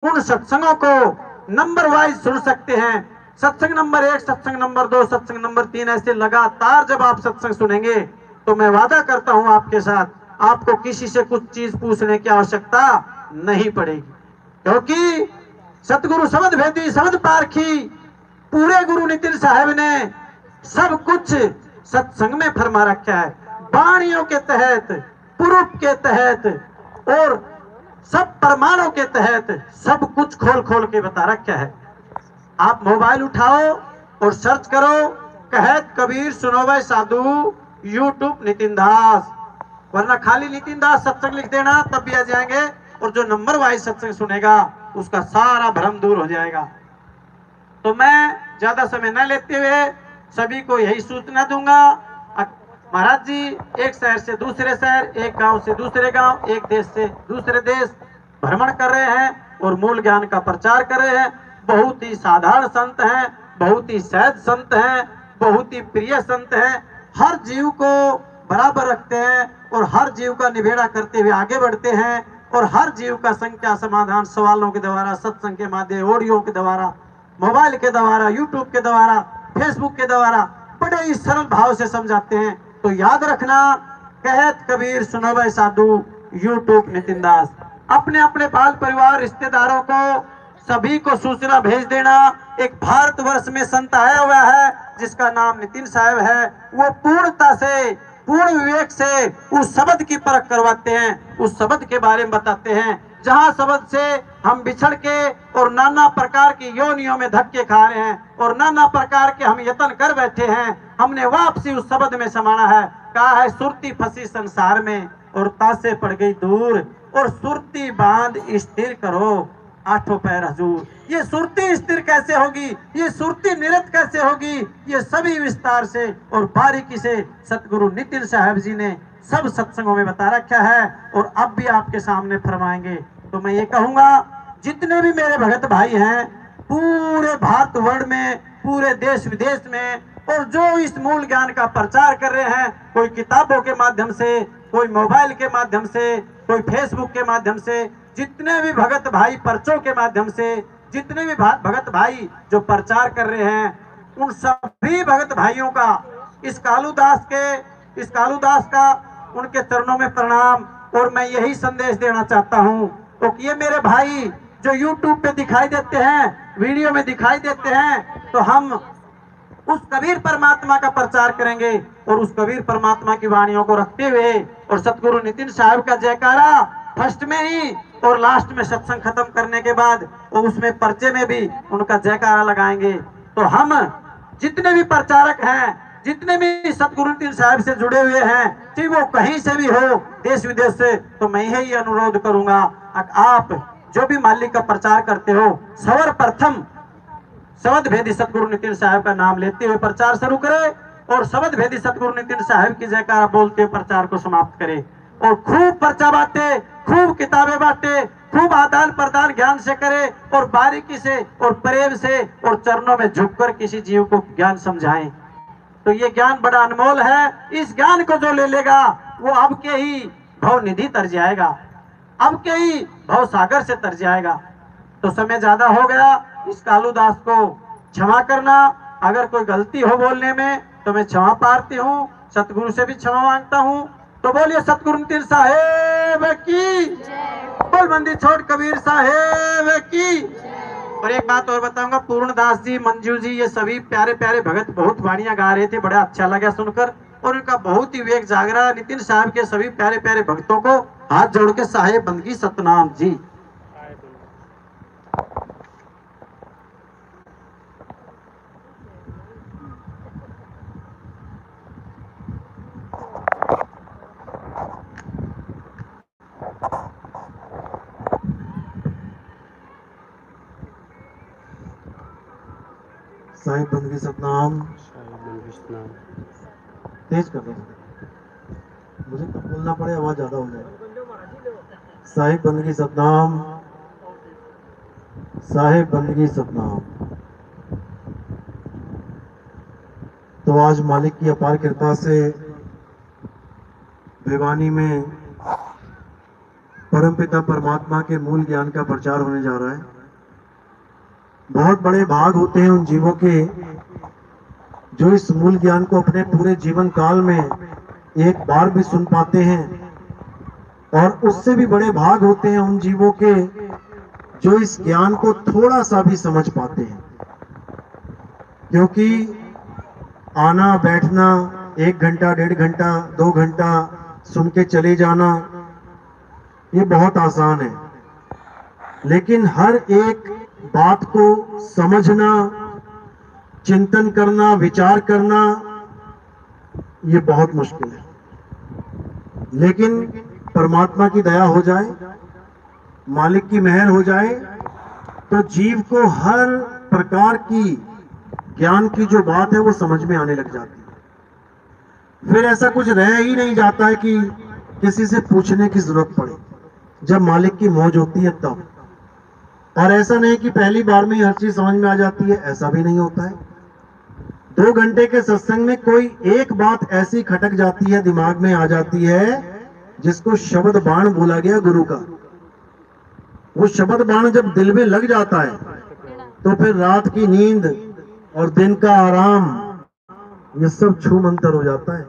उन सत्संगों को number wise सुन सकते हैं। सत्संग नंबर 1, सत्संग नंबर 2, सत्संग नंबर 3, ऐसे लगातार जब आप सत्संग सुनेंगे तो मैं वादा करता हूं आपके साथ, आपको किसी से कुछ चीज पूछने की आवश्यकता नहीं पड़ेगी, क्योंकि सतगुरु शब्द भेदी शब्द पारखी पूरे गुरु नितिन साहब ने सब कुछ सत्संग में फरमा रखा है। वाणियों के तहत, पुरुष के तहत और सब प्रमाणों के तहत सब कुछ खोल खोल के बता रखा है। आप मोबाइल उठाओ और सर्च करो, कहत कबीर सुनो भाई साधु यूट्यूब नितिन दास, वरना खाली नितिन दास सत्संग लिख देना तब भी आ जाएंगे, और जो नंबर वाइज सत्संग सुनेगा उसका सारा भ्रम दूर हो जाएगा। तो मैं ज्यादा समय न लेते हुए सभी को यही सूचना दूंगा। महाराज जी एक शहर से दूसरे शहर, एक गांव से दूसरे गांव, एक देश से दूसरे देश भ्रमण कर रहे हैं और मूल ज्ञान का प्रचार कर रहे हैं। बहुत ही साधारण संत हैं, बहुत ही सहज संत हैं, बहुत ही प्रिय संत हैं, हर जीव को बराबर रखते हैं और हर जीव का निबेड़ा करते हुए आगे बढ़ते हैं, और हर जीव का संख्या समाधान सवालों के द्वारा, सत्संग के माध्यम, ऑडियो के द्वारा, मोबाइल के द्वारा, यूट्यूब के द्वारा, फेसबुक के द्वारा बड़े ही सरल भाव से समझाते हैं। तो याद रखना, कहत कबीर सुनो भाई साधु यूट्यूब नितिन दास। अपने अपने बाल परिवार रिश्तेदारों को सभी को सूचना भेज देना। एक भारतवर्ष में संत आया हुआ है जिसका नाम नितिन साहब है, वो पूर्णता से, पूर्ण विवेक से उस शब्द की परख करवाते हैं, उस शब्द के बारे में बताते हैं। जहां शब्द से हम बिछड़ के और नाना प्रकार की योनियों में धक्के खा रहे हैं और नाना प्रकार के हम यत्न कर बैठे हैं, हमने वापसी उस शब्द में समाना है। कहा है सुरती फंसी संसार में और तासे पड़ गई दूर, और सुरती बांध स्थिर करो आठों पैर हजूर। ये सुरती स्थिर कैसे होगी, ये सुरती निरत कैसे होगी, ये सभी विस्तार से और बारीकी से सतगुरु नितिन साहब जी ने सब सत्संगों में बता रखा है और अब भी आपके सामने फरमाएंगे। तो मैं ये कहूंगा, जितने भी मेरे भगत भाई हैं पूरे भारतवर्ष में, पूरे देश विदेश में, और जो इस मूल ज्ञान का प्रचार कर रहे हैं, कोई किताबों के माध्यम से, कोई मोबाइल के माध्यम से, कोई फेसबुक के माध्यम से, जितने भी भगत भाई पर्चों के माध्यम से, जितने भी भगत भाई जो प्रचार कर रहे हैं, उन सभी भगत भाइयों का इस कालूदास का उनके चरणों में प्रणाम। और मैं यही संदेश देना चाहता हूं, तो ये मेरे भाई जो YouTube पे दिखाई देते हैं, वीडियो में दिखाई देते हैं, तो हम उस कबीर परमात्मा का प्रचार करेंगे और उस कबीर परमात्मा की वाणियों को रखते हुए और सतगुरु नितिन साहब का जयकारा फर्स्ट में ही और लास्ट में सत्संग खत्म करने के बाद और उसमें पर्चे में भी उनका जयकारा लगाएंगे। तो हम जितने भी प्रचारक हैं, जितने भी सतगुरु नितिन साहब से जुड़े हुए हैं, चाहे वो कहीं से भी हो, देश विदेश से, तो मैं यही अनुरोध करूंगा, आप जो भी मालिक का प्रचार करते हो, सर्वप्रथम शब्द भेदी सतगुरु नितिन साहब का नाम लेते हुए प्रचार शुरू करे और शब्द भेदी सतगुरु नितिन साहब की जयकारा बोलते हुए प्रचार को समाप्त करे, और खूब पर्चा बांटे, खूब किताबें बांटे, खूब आदान प्रदान ज्ञान से करे और बारीकी से और प्रेम से और चरणों में झुककर किसी जीव को ज्ञान समझाएं। तो ये ज्ञान बड़ा अनमोल है। इस ज्ञान को जो ले लेगा वो अब के ही भव निधि तर जाएगा, अब के ही भव सागर से तर जाएगा। तो समय ज्यादा हो गया, इस कालूदास को क्षमा करना। अगर कोई गलती हो बोलने में तो मैं क्षमा पारती हूँ, सतगुरु से भी क्षमा मांगता हूँ। तो बोलिए सतगुरु नितिन साहेब की, बोल बंदी छोड़ कबीर साहेब की। और एक बात और बताऊंगा, पूर्णदास जी, मंजू जी, ये सभी प्यारे प्यारे भगत बहुत वाणियां गा रहे थे, बड़ा अच्छा लगा सुनकर और उनका बहुत ही विवेक जागरा। नितिन साहब के सभी प्यारे प्यारे भक्तों को हाथ जोड़ के साहेब बंदगी सतनाम जी। साहिब बंदगी सतनाम, तेज कर दो, मुझे कब बोलना पड़े, आवाज ज्यादा हो जाए। साहिब बंदगी सतनाम, साहिब बंदगी सतनाम। तो आज मालिक की अपार कृपा से भिवानी में परमपिता परमात्मा के मूल ज्ञान का प्रचार होने जा रहा है। बहुत बड़े भाग होते हैं उन जीवों के जो इस मूल ज्ञान को अपने पूरे जीवन काल में एक बार भी सुन पाते हैं, और उससे भी बड़े भाग होते हैं उन जीवों के जो इस ज्ञान को थोड़ा सा भी समझ पाते हैं। क्योंकि आना बैठना 1 घंटा 1.5 घंटा 2 घंटा सुन के चले जाना ये बहुत आसान है, लेकिन हर एक बात को समझना, चिंतन करना, विचार करना ये बहुत मुश्किल है। लेकिन परमात्मा की दया हो जाए, मालिक की मेहर हो जाए, तो जीव को हर प्रकार की ज्ञान की जो बात है वो समझ में आने लग जाती है। फिर ऐसा कुछ रह ही नहीं जाता है कि किसी से पूछने की जरूरत पड़े, जब मालिक की मौज होती है तब। और ऐसा नहीं कि पहली बार में ही हर चीज समझ में आ जाती है, ऐसा भी नहीं होता है। 2 घंटे के सत्संग में कोई एक बात ऐसी खटक जाती है, दिमाग में आ जाती है, जिसको शब्द बाण बोला गया गुरु का। वो शब्द बाण जब दिल में लग जाता है तो फिर रात की नींद और दिन का आराम ये सब छू मंतर हो जाता है।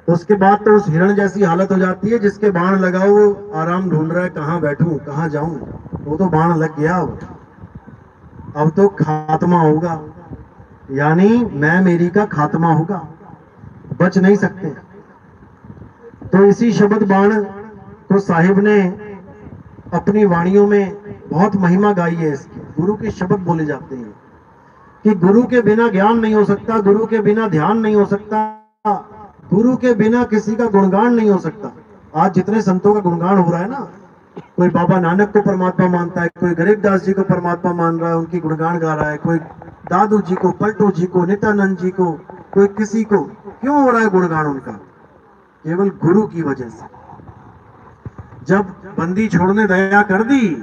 उसके बाद तो उस हिरण जैसी हालत हो जाती है जिसके बाण लगाओ वो आराम ढूंढ रहा है, कहां बैठूं कहां जाऊं। वो तो बाण लग गया, अब तो खात्मा होगा, यानी मैं मेरी का खात्मा होगा, बच नहीं सकते। तो इसी शब्द बाण को साहिब ने अपनी वाणियों में बहुत महिमा गाई है। इसकी गुरु के शब्द बोले जाते हैं कि गुरु के बिना ज्ञान नहीं हो सकता, गुरु के बिना ध्यान नहीं हो सकता, गुरु के बिना किसी का गुणगान नहीं हो सकता। आज जितने संतों का गुणगान हो रहा है ना, कोई बाबा नानक को परमात्मा मानता है, कोई गरीबदास जी को परमात्मा मान रहा है, उनकी गुणगान गा रहा है, कोई दादू जी को, पलटू जी को, नित्यानंद जी को, कोई किसी को। क्यों हो रहा है गुणगान उनका? केवल गुरु की वजह से। जब बंदी छोड़ने दया कर दी,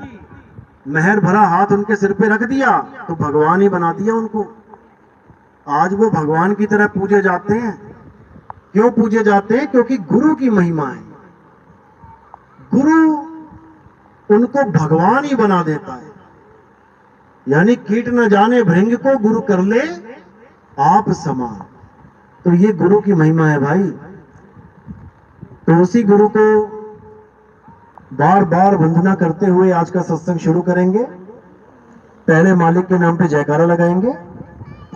मेहर भरा हाथ उनके सिर पे रख दिया, तो भगवान ही बना दिया उनको। आज वो भगवान की तरह पूजे जाते हैं। क्यों पूजे जाते हैं? क्योंकि गुरु की महिमा है। गुरु उनको भगवान ही बना देता है। यानी कीट न जाने भृंग को गुरु कर ले आप समान। तो ये गुरु की महिमा है भाई। तो उसी गुरु को बार बार वंदना करते हुए आज का सत्संग शुरू करेंगे। पहले मालिक के नाम पे जयकारा लगाएंगे,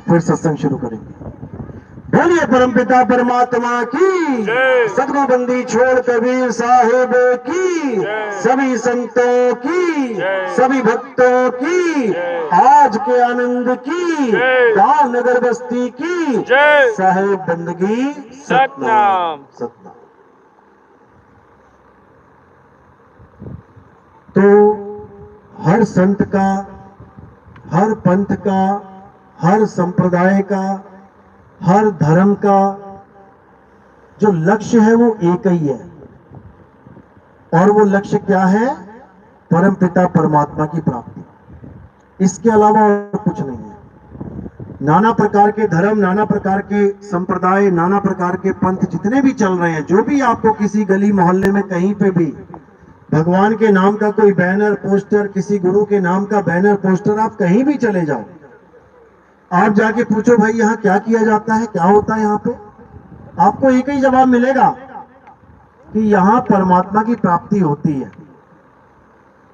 फिर सत्संग शुरू करेंगे। बोलिए परमपिता परमात्मा की, सदगुरु बंदी छोड़ कबीर साहिब की, सभी संतों की, सभी भक्तों की, आज के आनंद की, गांव नगर बस्ती की, साहिब बंदगी सतनाम सतनाम। तो हर संत का, हर पंथ का, हर संप्रदाय का, हर धर्म का जो लक्ष्य है वो एक ही है। और वो लक्ष्य क्या है? परम पिता परमात्मा की प्राप्ति। इसके अलावा और कुछ नहीं है। नाना प्रकार के धर्म, नाना प्रकार के संप्रदाय, नाना प्रकार के पंथ जितने भी चल रहे हैं, जो भी आपको किसी गली मोहल्ले में कहीं पे भी भगवान के नाम का कोई बैनर पोस्टर, किसी गुरु के नाम का बैनर पोस्टर, आप कहीं भी चले जाओ, आप जाके पूछो भाई यहाँ क्या किया जाता है, क्या होता है यहाँ पे, आपको एक ही जवाब मिलेगा कि यहाँ परमात्मा की प्राप्ति होती है।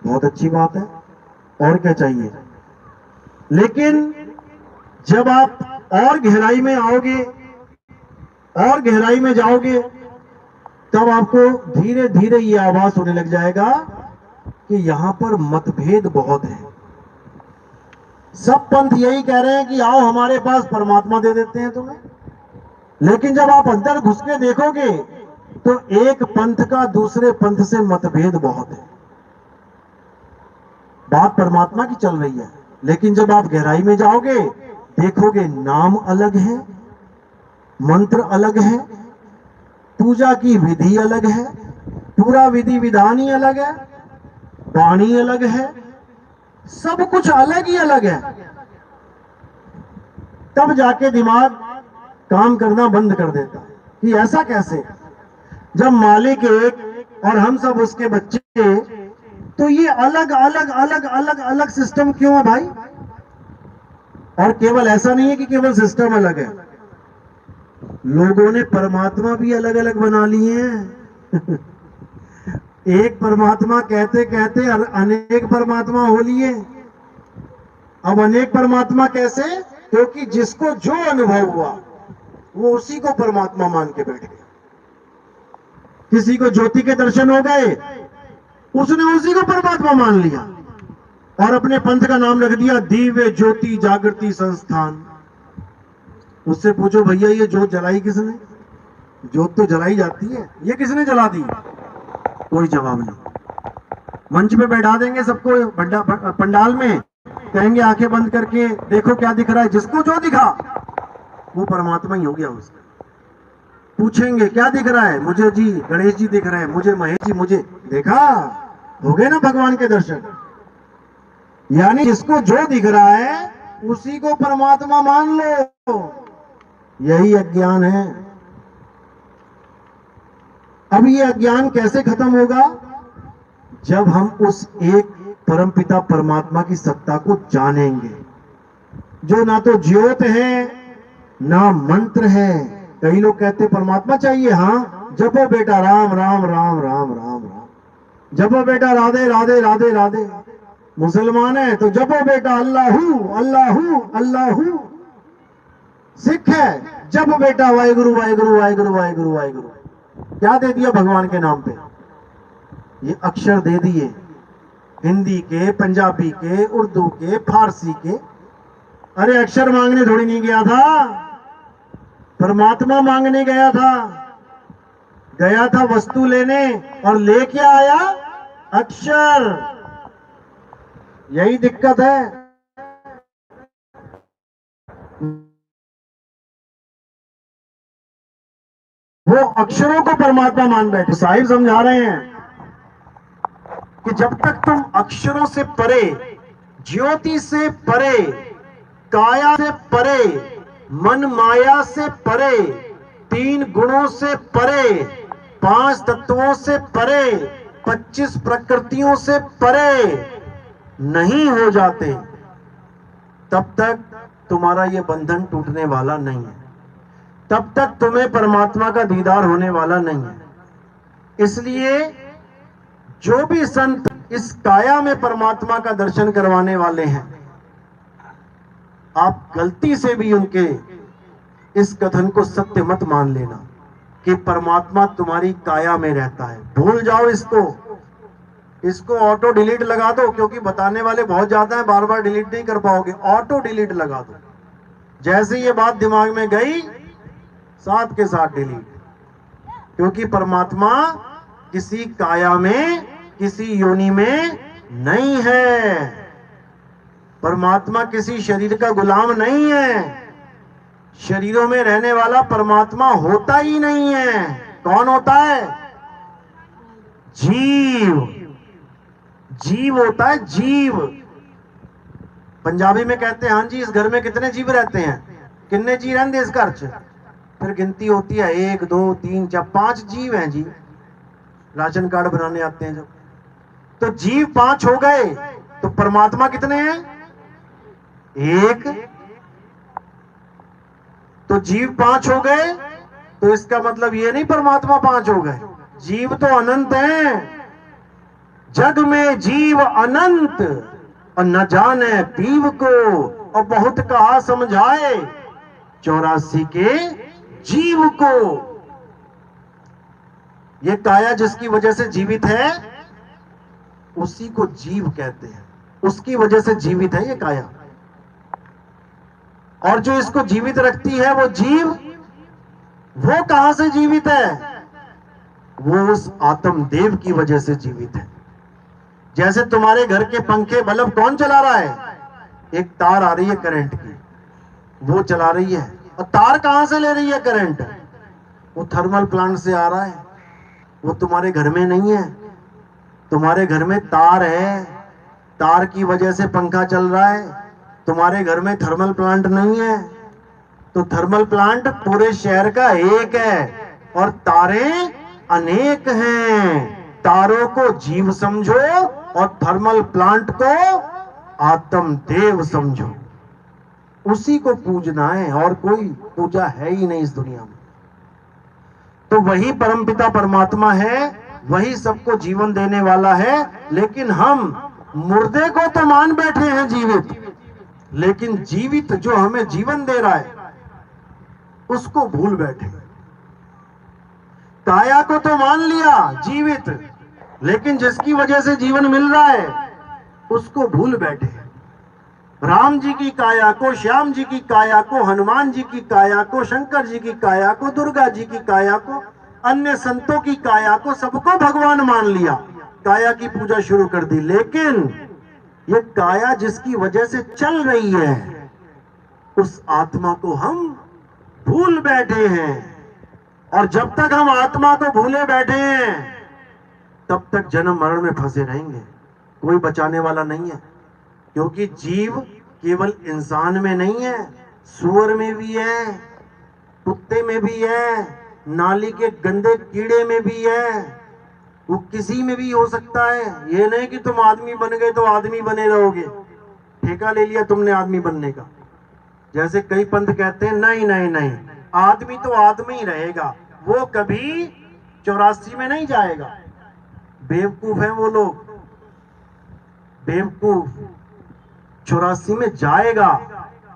बहुत अच्छी बात है, और क्या चाहिए। लेकिन जब आप और गहराई में आओगे, और गहराई में जाओगे, तब आपको धीरे धीरे ये आवाज होने लग जाएगा कि यहां पर मतभेद बहुत है। सब पंथ यही कह रहे हैं कि आओ हमारे पास, परमात्मा दे देते हैं तुम्हें। लेकिन जब आप अंदर घुस के देखोगे तो एक पंथ का दूसरे पंथ से मतभेद बहुत है। बात परमात्मा की चल रही है, लेकिन जब आप गहराई में जाओगे देखोगे नाम अलग है, मंत्र अलग है, पूजा की विधि अलग है, पूरा विधि विधान ही अलग है, वाणी अलग है, सब कुछ अलग ही अलग है। तब जाके दिमाग काम करना बंद कर देता है कि ऐसा कैसे, जब मालिक एक और हम सब उसके बच्चे, तो ये अलग अलग अलग अलग अलग सिस्टम क्यों है भाई? और केवल ऐसा नहीं है कि केवल सिस्टम अलग है, लोगों ने परमात्मा भी अलग अलग बना लिए हैं। एक परमात्मा कहते कहते अनेक परमात्मा हो लिए। अब अनेक परमात्मा कैसे? क्योंकि जिसको जो अनुभव हुआ वो उसी को परमात्मा मान के बैठ गया। किसी को ज्योति के दर्शन हो गए, उसने उसी को परमात्मा मान लिया और अपने पंथ का नाम रख दिया दिव्य ज्योति जागृति संस्थान। उससे पूछो भैया ये ज्योत जलाई किसने? ज्योत तो जलाई जाती है, ये किसने जला दी? कोई जवाब नहीं। मंच पे बैठा देंगे सबको पंडाल में, कहेंगे आंखें बंद करके देखो क्या दिख रहा है, जिसको जो दिखा वो परमात्मा ही हो गया उसका। पूछेंगे क्या दिख रहा है? मुझे जी गणेश जी दिख रहे हैं, मुझे महेश जी, मुझे देखा, हो गए ना भगवान के दर्शन। यानी जिसको जो दिख रहा है उसी को परमात्मा मान लो, यही अज्ञान है। अब ये अज्ञान कैसे खत्म होगा? जब हम उस एक परमपिता परमात्मा की सत्ता को जानेंगे, जो ना तो ज्योत है ना मंत्र है। कई लोग कहते परमात्मा चाहिए, हाँ जपो बेटा राम राम राम राम राम राम, जपो बेटा राधे राधे राधे राधे। मुसलमान है तो जपो बेटा अल्लाहू अल्लाहू अल्लाहू। सिख है जप बेटा वाहेगुरु वाहेगुरु वाहेगुरु वाहेगुरु वाहेगुरु। क्या दे दिया भगवान के नाम पे? ये अक्षर दे दिए, हिंदी के, पंजाबी के, उर्दू के, फारसी के। अरे अक्षर मांगने थोड़ी नहीं गया था, परमात्मा मांगने गया था। गया था वस्तु लेने और ले क्या आया? अक्षर। यही दिक्कत है। वो अक्षरों को परमात्मा मान बैठे। साहिब समझा रहे हैं कि जब तक तुम अक्षरों से परे, ज्योति से परे, काया से परे, मन माया से परे, 3 गुणों से परे, 5 तत्वों से परे, 25 प्रकृतियों से परे नहीं हो जाते, तब तक तुम्हारा ये बंधन टूटने वाला नहीं है, तब तक तुम्हें परमात्मा का दीदार होने वाला नहीं है। इसलिए जो भी संत इस काया में परमात्मा का दर्शन करवाने वाले हैं, आप गलती से भी उनके इस कथन को सत्य मत मान लेना कि परमात्मा तुम्हारी काया में रहता है। भूल जाओ इसको ऑटो डिलीट लगा दो, क्योंकि बताने वाले बहुत ज्यादा हैं, बार बार डिलीट नहीं कर पाओगे। ऑटो डिलीट लगा दो, जैसे ये बात दिमाग में गई साथ के साथ डिलीट। क्योंकि परमात्मा किसी काया में, किसी योनि में नहीं है। परमात्मा किसी शरीर का गुलाम नहीं है। शरीरों में रहने वाला परमात्मा होता ही नहीं है। कौन होता है? जीव। जीव होता है, जीव। पंजाबी में कहते हैं हाँ जी इस घर में कितने जीव रहते हैं? कितने जी रहते इस घर च? फिर गिनती होती है 1 2 3 4 5 जीव हैं जी। राशन कार्ड बनाने आते हैं जब, तो जीव 5 हो गए, तो परमात्मा कितने हैं? 1। तो जीव 5 हो गए, तो इसका मतलब ये नहीं परमात्मा 5 हो गए। जीव तो अनंत हैं। जग में जीव अनंत और न जाने पीव को, और बहुत कहा समझाए 84 के जीव को। ये काया जिसकी वजह से जीवित है उसी को जीव कहते हैं। उसकी वजह से जीवित है ये काया। और जो इसको जीवित रखती है वो जीव, वो कहां से जीवित है? वो उस आत्मदेव की वजह से जीवित है। जैसे तुम्हारे घर के पंखे बल्ब कौन चला रहा है? एक तार आ रही है करंट की, वो चला रही है। और तार कहां से ले रही है करंट? वो थर्मल प्लांट से आ रहा है। वो तुम्हारे घर में नहीं है। तुम्हारे घर में तार है, तार की वजह से पंखा चल रहा है। तुम्हारे घर में थर्मल प्लांट नहीं है। तो थर्मल प्लांट पूरे शहर का एक है और तारें अनेक हैं। तारों को जीव समझो और थर्मल प्लांट को आत्म देव समझो। उसी को पूजना है और कोई पूजा है ही नहीं इस दुनिया में। तो वही परमपिता परमात्मा है, वही सबको जीवन देने वाला है। लेकिन हम मुर्दे को तो मान बैठे हैं जीवित, लेकिन जीवित जो हमें जीवन दे रहा है उसको भूल बैठे। काया को तो मान लिया जीवित, लेकिन जिसकी वजह से जीवन मिल रहा है उसको भूल बैठे। राम जी की काया को, श्याम जी की काया को, हनुमान जी की काया को, शंकर जी की काया को, दुर्गा जी की काया को, अन्य संतों की काया को, सबको भगवान मान लिया, काया की पूजा शुरू कर दी। लेकिन ये काया जिसकी वजह से चल रही है उस आत्मा को हम भूल बैठे हैं। और जब तक हम आत्मा को भूले बैठे हैं तब तक जन्म मरण में फंसे रहेंगे, कोई बचाने वाला नहीं है। क्योंकि जीव केवल इंसान में नहीं है, सूअर में भी है, कुत्ते में भी है, नाली के गंदे कीड़े में भी है, वो किसी में भी हो सकता है। ये नहीं कि तुम आदमी बन गए तो आदमी बने रहोगे, ठेका ले लिया तुमने आदमी बनने का। जैसे कई पंथ कहते हैं नहीं नहीं नहीं, आदमी तो आदमी ही रहेगा, वो कभी 84 में नहीं जाएगा। बेवकूफ हैं वो लोग, बेवकूफ। 84 में जाएगा,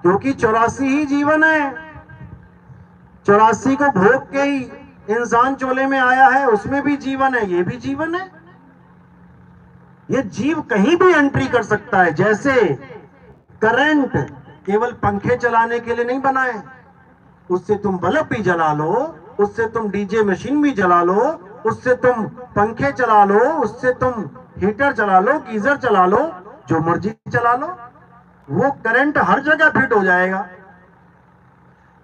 क्योंकि 84 ही जीवन है। 84 को भोग के ही इंसान चोले में आया है, उसमें भी जीवन है, ये भी जीवन है। ये जीव कहीं भी एंट्री कर सकता है। जैसे करंट केवल पंखे चलाने के लिए नहीं बना है, उससे तुम बल्ब भी जला लो, उससे तुम डीजे मशीन भी जला लो, उससे तुम पंखे चला लो, उससे तुम हीटर चला लो, गीजर चला लो, जो मर्जी चला लो, वो करंट हर जगह फिट हो जाएगा।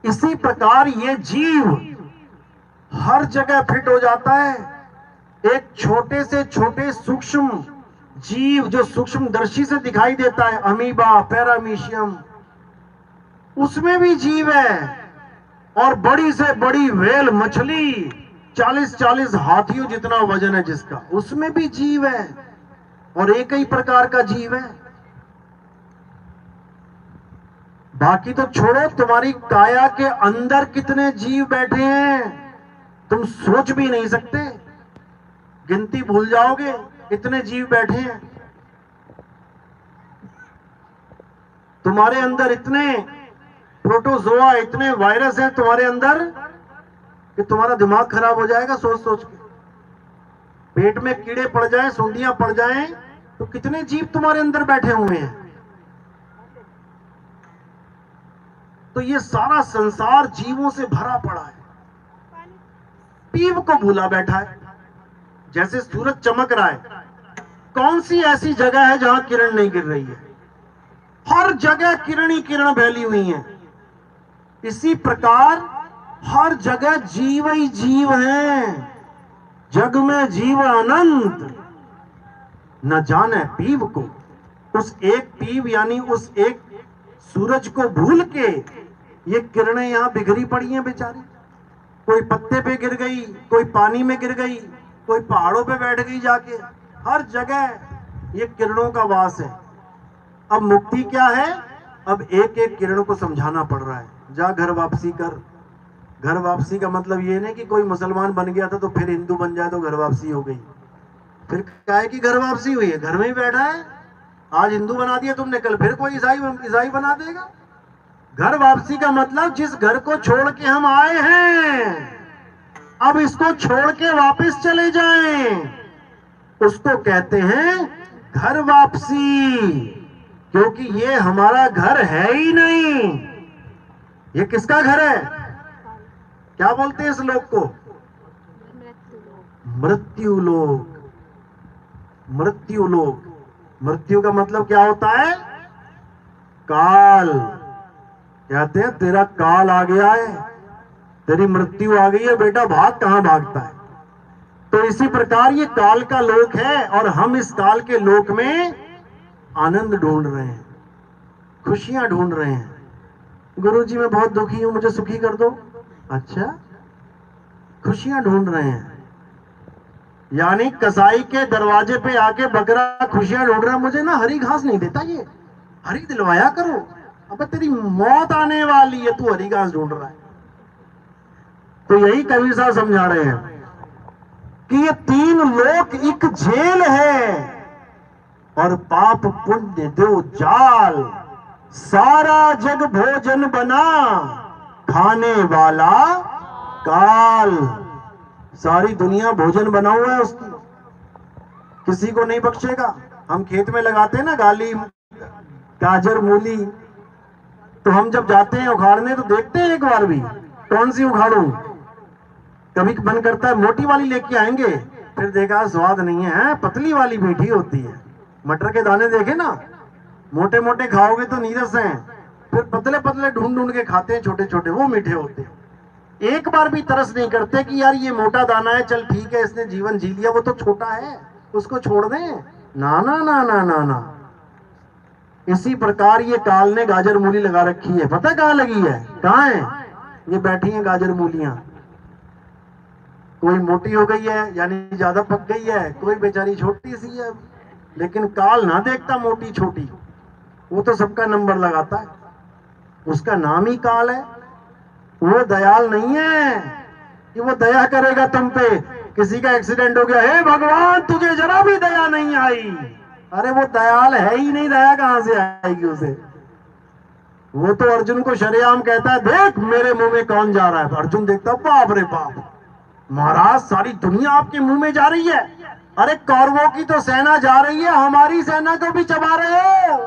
इसी प्रकार ये जीव हर जगह फिट हो जाता है। एक छोटे से छोटे सूक्ष्म जीव जो सूक्ष्म दर्शी से दिखाई देता है, अमीबा, पैरामीशियम, उसमें भी जीव है। और बड़ी से बड़ी व्हेल मछली 40-40 हाथियों जितना वजन है जिसका, उसमें भी जीव है, और एक ही प्रकार का जीव है। बाकी तो छोड़ो, तुम्हारी काया के अंदर कितने जीव बैठे हैं तुम सोच भी नहीं सकते, गिनती भूल जाओगे, इतने जीव बैठे हैं तुम्हारे अंदर। इतने प्रोटोजोआ, इतने वायरस हैं तुम्हारे अंदर कि तुम्हारा दिमाग खराब हो जाएगा सोच सोच के। पेट में कीड़े पड़ जाएं, सुंडियां पड़ जाएं, तो कितने जीव तुम्हारे अंदर बैठे हुए हैं। तो ये सारा संसार जीवों से भरा पड़ा है, पीव को भूला बैठा है। जैसे सूरज चमक रहा है, कौन सी ऐसी जगह है जहां किरण नहीं गिर रही है? हर जगह किरण ही किरण फैली हुई है। इसी प्रकार हर जगह जीव ही जीव हैं, जग में जीव अनंत, न जाने पीव को। उस एक पीव यानी उस एक सूरज को भूल के ये किरणें यहां बिखरी पड़ी हैं बेचारी। कोई पत्ते पे गिर गई, कोई पानी में गिर गई, कोई पहाड़ों पे बैठ गई जाके, हर जगह ये किरणों का वास है। अब मुक्ति क्या है? अब एक एक किरण को समझाना पड़ रहा है, जा घर वापसी कर। घर वापसी का मतलब ये नहीं कि कोई मुसलमान बन गया था तो फिर हिंदू बन जाए तो घर वापसी हो गई। फिर क्या है कि घर वापसी हुई है, घर में ही बैठा है। आज हिंदू बना दिया तुमने, कल फिर कोई ईसाई बना देगा। घर वापसी का मतलब जिस घर को छोड़ के हम आए हैं, अब इसको छोड़ के वापस चले जाएं, उसको कहते हैं घर वापसी। क्योंकि ये हमारा घर है ही नहीं। ये किसका घर है? क्या बोलते हैं इस लोक को? मृत्यु लोक। मृत्यु लोक। मृत्यु का मतलब क्या होता है? काल। कहते हैं तेरा काल आ गया है, तेरी मृत्यु आ गई है बेटा, भाग। कहां भागता है? तो इसी प्रकार ये काल का लोक है, और हम इस काल के लोक में आनंद ढूंढ रहे हैं, खुशियां ढूंढ रहे हैं। गुरुजी मैं बहुत दुखी हूं, मुझे सुखी कर दो। अच्छा, खुशियां ढूंढ रहे हैं। यानी कसाई के दरवाजे पे आके बकरा खुशियां ढूंढ रहा, मुझे ना हरी घास नहीं देता, ये हरी दिलवाया करो। अब तेरी मौत आने वाली है, तू हरी घास ढूंढ रहा है। तो यही कबीर साहब समझा रहे हैं कि ये तीन लोक एक जेल है और पाप पुण्य दो जाल, सारा जग भोजन बना खाने वाला काल। सारी दुनिया भोजन बना हुआ है उसकी, किसी को नहीं बख्शेगा। हम खेत में लगाते हैं ना गाली, गाजर, मूली, तो हम जब जाते हैं उखाड़ने तो देखते हैं एक बार भी कौन सी उखाड़ूं। कभी मन करता है मोटी वाली लेके आएंगे, फिर देखा स्वाद नहीं है, पतली वाली मीठी होती है। मटर के दाने देखे ना, मोटे मोटे खाओगे तो नीरस हैं, फिर पतले पतले ढूंढ ढूंढ के खाते हैं छोटे छोटे, वो मीठे होते हैं। एक बार भी तरस नहीं करते कि यार ये मोटा दाना है, चल ठीक है इसने जीवन जी लिया, वो तो छोटा है उसको छोड़ दें। ना ना ना ना ना ना। इसी प्रकार ये काल ने गाजर मूली लगा रखी है। पता कहाँ लगी है? कहाँ है? ये बैठी है गाजर मूलियां। कोई मोटी हो गई है यानी ज्यादा पक गई है, कोई बेचारी छोटी सी है। लेकिन काल ना देखता मोटी छोटी, वो तो सबका नंबर लगाता है, उसका नाम ही काल है। वो दयाल नहीं है कि वो दया करेगा तुम पे। किसी का एक्सीडेंट हो गया, हे भगवान तुझे जरा भी दया नहीं आई। अरे वो दयाल है ही नहीं, दया कहां से आएगी उसे? वो तो अर्जुन को शरेआम कहता है, देख मेरे मुंह में कौन जा रहा है। तो अर्जुन देखता, बाप रे बाप, महाराज सारी दुनिया आपके मुंह में जा रही है। अरे कौरवों की तो सेना जा रही है, हमारी सेना को भी चबा रहे हो।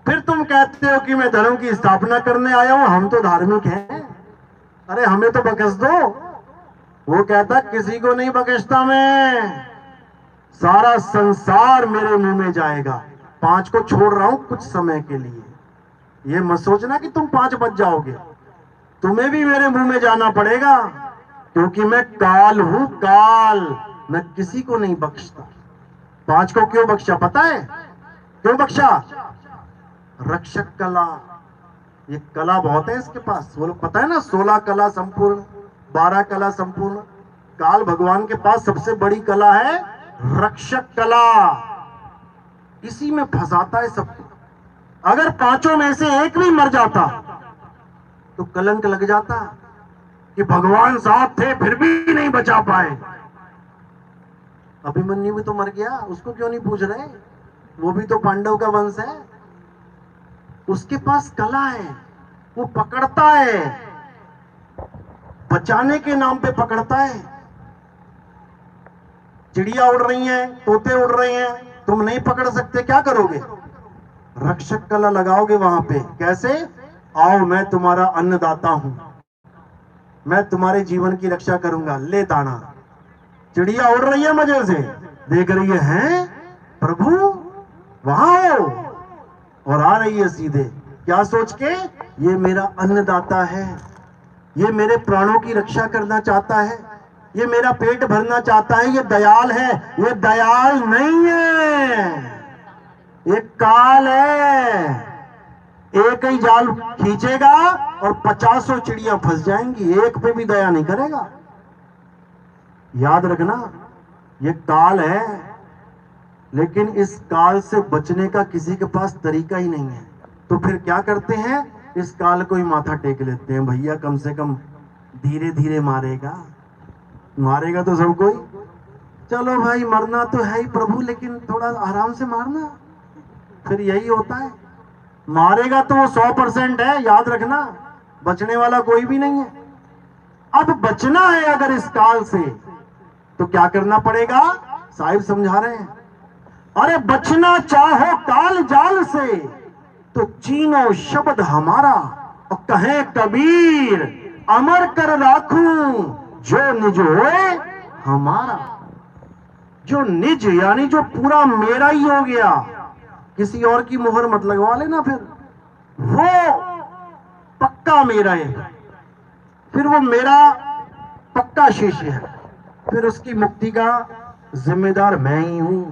फिर तुम कहते हो कि मैं धर्म की स्थापना करने आया हूं, हम तो धार्मिक हैं, अरे हमें तो बख्श दो। वो कहता किसी को नहीं बख्शता मैं, सारा संसार मेरे मुंह में जाएगा। 5 को छोड़ रहा हूं कुछ समय के लिए, ये मत सोचना कि तुम 5 बच जाओगे, तुम्हें भी मेरे मुंह में जाना पड़ेगा, क्योंकि मैं काल हूं काल, मैं किसी को नहीं बख्शता। 5 को क्यों बख्शा पता है? क्यों बख्शा? रक्षक कला, ये कला बहुत है इसके पास। वो लोग पता है ना, 16 कला संपूर्ण, 12 कला संपूर्ण। काल भगवान के पास सबसे बड़ी कला है रक्षक कला, इसी में फंसाता है सबको। अगर 5 में से एक भी मर जाता तो कलंक लग जाता कि भगवान साथ थे फिर भी नहीं बचा पाए। अभिमन्यु भी तो मर गया, उसको क्यों नहीं पूछ रहे? वो भी तो पांडव का वंश है। उसके पास कला है, वो पकड़ता है, बचाने के नाम पे पकड़ता है। चिड़िया उड़ रही हैं, तोते उड़ रहे हैं, तुम नहीं पकड़ सकते, क्या करोगे? रक्षक कला लगाओगे वहां पे। कैसे? आओ मैं तुम्हारा अन्नदाता हूं, मैं तुम्हारे जीवन की रक्षा करूंगा, ले दाना। चिड़िया उड़ रही है मजे से, देख रही है, हैं प्रभु वहां हो, और आ रही है सीधे, क्या सोच के? ये मेरा अन्नदाता है, ये मेरे प्राणों की रक्षा करना चाहता है, ये मेरा पेट भरना चाहता है, ये दयाल है। ये दयाल नहीं है, ये काल है। एक ही जाल खींचेगा और 50 चिड़िया फंस जाएंगी, एक पे भी दया नहीं करेगा। याद रखना, ये काल है, लेकिन इस काल से बचने का किसी के पास तरीका ही नहीं है। तो फिर क्या करते हैं? इस काल को ही माथा टेक लेते हैं, भैया कम से कम धीरे धीरे मारेगा, मारेगा तो सबको ही। चलो भाई मरना तो है ही प्रभु, लेकिन थोड़ा आराम से मारना। फिर यही होता है, मारेगा तो वो 100% है, याद रखना, बचने वाला कोई भी नहीं है। अब बचना है अगर इस काल से तो क्या करना पड़ेगा? साहिब समझा रहे हैं, अरे बचना चाहो काल जाल से तो चीनो शब्द हमारा, और कहे कबीर अमर कर राखूं जो निज होए हमारा। जो निज यानी जो पूरा मेरा ही हो गया, किसी और की मुहर मत लगवा लेना, फिर वो पक्का मेरा है, फिर वो मेरा पक्का शिष्य है, फिर उसकी मुक्ति का जिम्मेदार मैं ही हूं,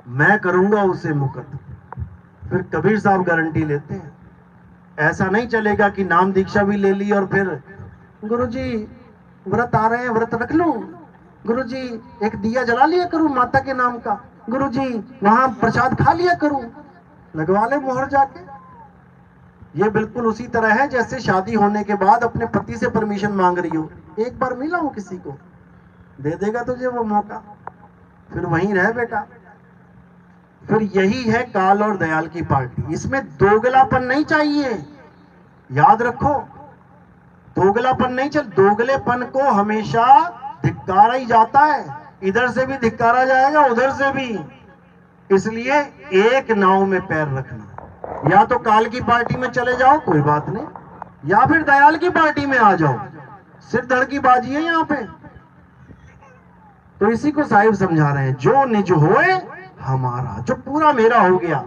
मैं करूंगा उसे मुक्त। फिर कबीर साहब गारंटी लेते हैं। ऐसा नहीं चलेगा कि नाम दीक्षा भी ले ली और फिर गुरुजी व्रत आ रहे हैं व्रत रख लूं, गुरुजी एक दिया जला लिया करूं माता के नाम का, गुरुजी वहां प्रसाद खा लिया करूं, लगवा ले मोहर जाके। ये बिल्कुल उसी तरह है जैसे शादी होने के बाद अपने पति से परमिशन मांग रही हो, एक बार मिला हूं किसी को, दे देगा तुझे वो मौका, फिर वहीं रह बेटा। फिर यही है काल और दयाल की पार्टी, इसमें दोगलापन नहीं चाहिए, याद रखो। दोगलापन नहीं चल, दोगलेपन को हमेशा धिक्कारा ही जाता है, इधर से भी धिक्कारा जाएगा उधर से भी। इसलिए एक नाव में पैर रखना, या तो काल की पार्टी में चले जाओ कोई बात नहीं, या फिर दयाल की पार्टी में आ जाओ, सिर धड़ की बाजी है यहां पे। तो इसी को साहिब समझा रहे हैं, जो निज होए हमारा, जो पूरा मेरा हो गया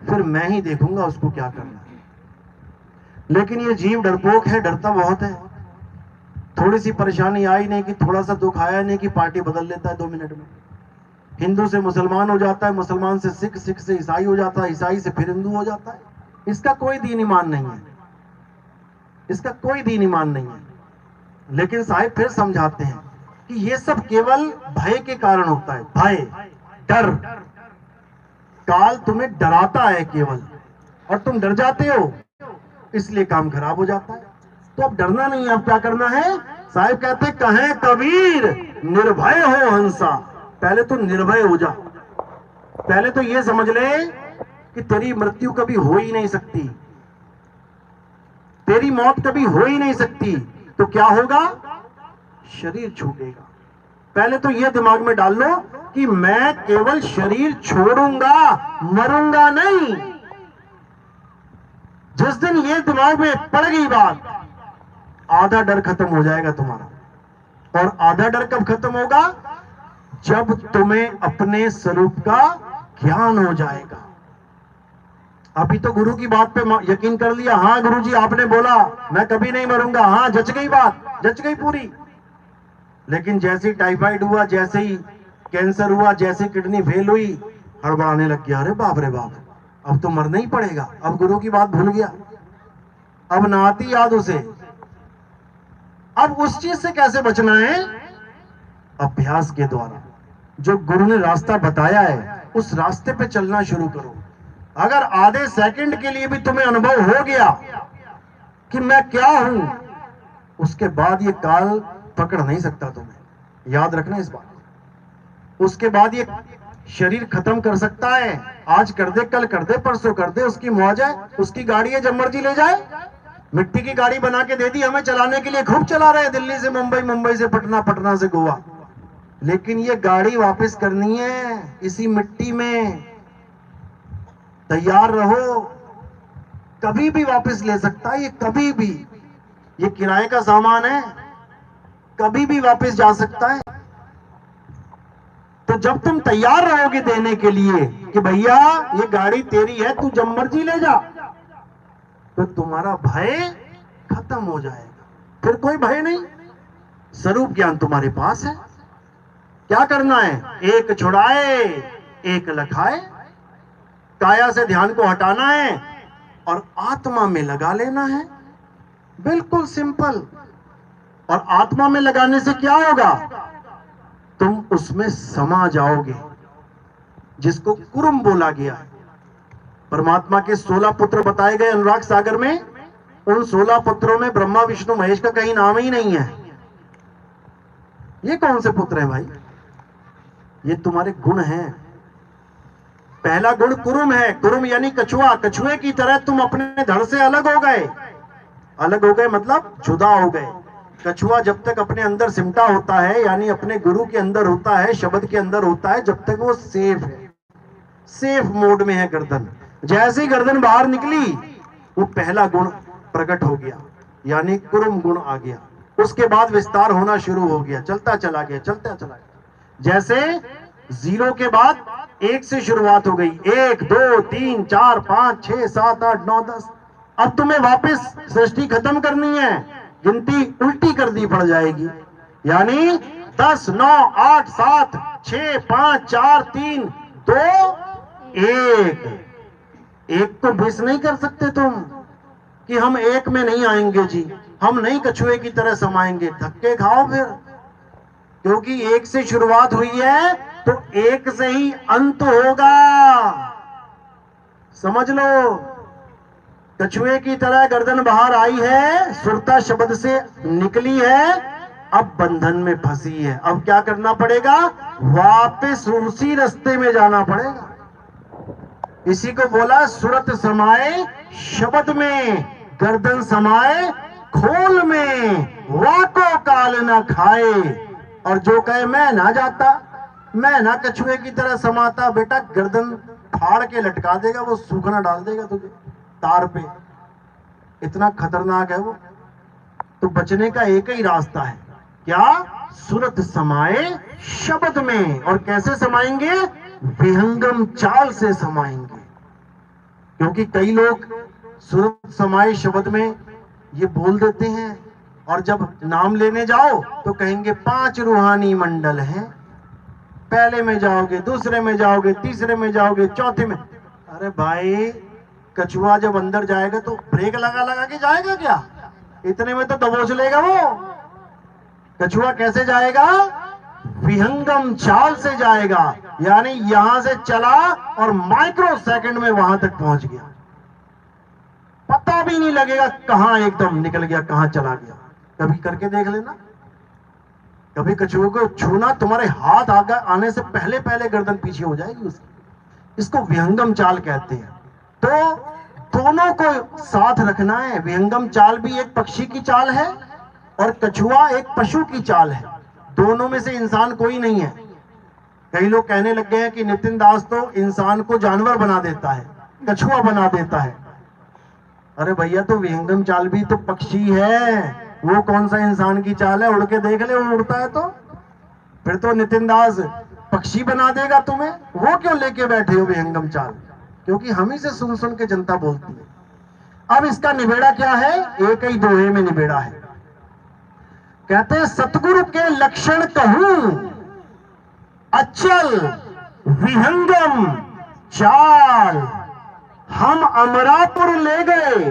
फिर मैं ही देखूंगा उसको क्या करना है। लेकिन ये जीव डरपोक है, डरता बहुत है। थोड़ी सी परेशानी आई नहीं कि थोड़ा सा दुख आया नहीं कि पार्टी बदल लेता है 2 मिनट में, हिंदू से मुसलमान हो जाता है, मुसलमान से सिख, सिख से ईसाई हो जाता है, ईसाई से फिर हिंदू हो जाता है। इसका कोई दीन ईमान नहीं है, इसका कोई दीन ईमान नहीं है। लेकिन साहिब फिर समझाते हैं कि ये सब केवल भय के कारण होता है, भय, डर। काल तुम्हें डराता है केवल, और तुम डर जाते हो, इसलिए काम खराब हो जाता है। तो अब डरना नहीं है, अब क्या करना है? साहिब कहते कहें कबीर निर्भय हो हंसा। पहले तो निर्भय हो जा, पहले तो ये समझ ले कि तेरी मृत्यु कभी हो ही नहीं सकती, तेरी मौत कभी हो ही नहीं सकती। तो क्या होगा? शरीर छूटेगा। पहले तो ये दिमाग में डाल लो कि मैं केवल शरीर छोड़ूंगा, मरूंगा नहीं। जिस दिन ये दिमाग में पड़ गई बात, आधा डर खत्म हो जाएगा तुम्हारा। और आधा डर कब खत्म होगा? जब तुम्हें अपने स्वरूप का ज्ञान हो जाएगा। अभी तो गुरु की बात पे यकीन कर लिया, हाँ गुरुजी आपने बोला मैं कभी नहीं मरूंगा, हाँ जच गई बात, जच गई पूरी। लेकिन जैसे ही टाइफाइड हुआ, जैसे ही कैंसर हुआ, जैसे किडनी फेल हुई, हड़बड़ाने लग गया, अरे बाप रे बाप, अब तो मरना ही पड़ेगा। अब गुरु की बात भूल गया, अब ना आती याद उसे। अब उस चीज से कैसे बचना है? अभ्यास के द्वारा। जो गुरु ने रास्ता बताया है उस रास्ते पे चलना शुरू करो। अगर आधे सेकंड के लिए भी तुम्हें अनुभव हो गया कि मैं क्या हूं, उसके बाद ये काल पकड़ नहीं सकता तुम्हें, याद रखना इस बात। उसके बाद ये शरीर खत्म कर सकता है, आज कर दे, कल कर दे, परसों कर दे, उसकी मौज है, उसकी गाड़ी है, जब मर्जी ले जाए। मिट्टी की गाड़ी बना के दे दी हमें चलाने के लिए, खूब चला रहे हैं, दिल्ली से मुंबई, मुंबई से पटना, पटना से गोवा। लेकिन ये गाड़ी वापस करनी है इसी मिट्टी में। तैयार रहो, कभी भी वापस ले सकता है ये, कभी भी। ये किराए का सामान है, कभी भी वापस जा सकता है। तो जब तुम तैयार रहोगे देने के लिए कि भैया ये गाड़ी तेरी है, तू जब मर्जी ले जा, तो तुम्हारा भय खत्म हो जाएगा। फिर कोई भय नहीं, स्वरूप ज्ञान तुम्हारे पास है। क्या करना है? एक छुड़ाए एक लखाए। काया से ध्यान को हटाना है और आत्मा में लगा लेना है, बिल्कुल सिंपल। और आत्मा में लगाने से क्या होगा? तुम उसमें समा जाओगे, जिसको कुरुम बोला गया है। परमात्मा के 16 पुत्र बताए गए अनुराग सागर में, उन 16 पुत्रों में ब्रह्मा विष्णु महेश का कहीं नाम ही नहीं है। ये कौन से पुत्र हैं भाई? ये तुम्हारे गुण हैं। पहला गुण कुरुम है, कुरुम यानी कछुआ। कछुए की तरह तुम अपने धड़ से अलग हो गए। अलग हो गए मतलब जुदा हो गए। कछुआ जब तक अपने अंदर सिमटा होता है, यानी अपने गुरु के अंदर होता है, शब्द के अंदर होता है, जब तक वो सेफ है, सेफ मोड में है गर्दन। जैसे ही गर्दन बाहर निकली, वो पहला गुण प्रकट हो गया, यानी कुरुम गुण आ गया। उसके बाद विस्तार होना शुरू हो गया, चलता चला गया, चलता चला गया। जैसे 0 के बाद 1 से शुरुआत हो गई, 1 2 3 4 5 6 7 8 9 10। अब तुम्हें वापस सृष्टि खत्म करनी है, गिनती उल्टी कर दी पड़ जाएगी, यानी 10 9 8 7 6 5 4 3 2 1। एक को मिस नहीं कर सकते तुम कि हम एक में नहीं आएंगे जी, हम नहीं कछुए की तरह समाएंगे। धक्के खाओ फिर, क्योंकि एक से शुरुआत हुई है तो एक से ही अंत होगा। समझ लो, कछुए की तरह गर्दन बाहर आई है, सुरता शब्द से निकली है, अब बंधन में फंसी है। अब क्या करना पड़ेगा? वापस उसी रास्ते में जाना पड़ेगा। इसी को बोला सुरत समाए शब्द में, गर्दन समाए खोल में, वाको काल ना खाए। और जो कहे मैं ना जाता, मैं ना कछुए की तरह समाता, बेटा गर्दन फाड़ के लटका देगा, वो सूखना डाल देगा तुझे तार पे। इतना खतरनाक है वो। तो बचने का एक ही रास्ता है, क्या? सुरत समाए शब्द में। और कैसे समाएंगे? विहंगम चाल से समाएंगे। क्योंकि कई लोग सुरत समाए शब्द में ये बोल देते हैं, और जब नाम लेने जाओ तो कहेंगे 5 रूहानी मंडल हैं, पहले में जाओगे, दूसरे में जाओगे, तीसरे में जाओगे, चौथे में। अरे भाई, कछुआ जब अंदर जाएगा तो ब्रेक लगा लगा के जाएगा क्या? इतने में तो दबोच लेगा वो। कछुआ कैसे जाएगा? विहंगम चाल से जाएगा, यानी यहां से चला और माइक्रो सेकंड में वहां तक पहुंच गया, पता भी नहीं लगेगा कहां एकदम निकल गया, कहां चला गया। कभी करके देख लेना। कभी कछुए को छूना, तुम्हारे हाथ आने से पहले पहले गर्दन पीछे हो जाएगी उसकी। इसको विहंगम चाल कहते हैं। तो दोनों को साथ रखना है। विहंगम चाल भी एक पक्षी की चाल है और कछुआ एक पशु की चाल है। दोनों में से इंसान कोई नहीं है। कई लोग कहने लग गए हैं कि नितिन दास तो इंसान को जानवर बना देता है, कछुआ बना देता है। अरे भैया, तो विहंगम चाल भी तो पक्षी है, वो कौन सा इंसान की चाल है? उड़ के देख ले, वो उड़ता है तो फिर तो नितिन दास पक्षी बना देगा तुम्हें। वो क्यों लेके बैठे हो विहंगम चाल? क्योंकि हम ही से सुन सुन के जनता बोलती है। अब इसका निबेड़ा क्या है? एक ही दोहे में निबेड़ा है। कहते हैं सतगुरु के लक्षण कहूं, अचल विहंगम चाल, हम अमरापुर ले गए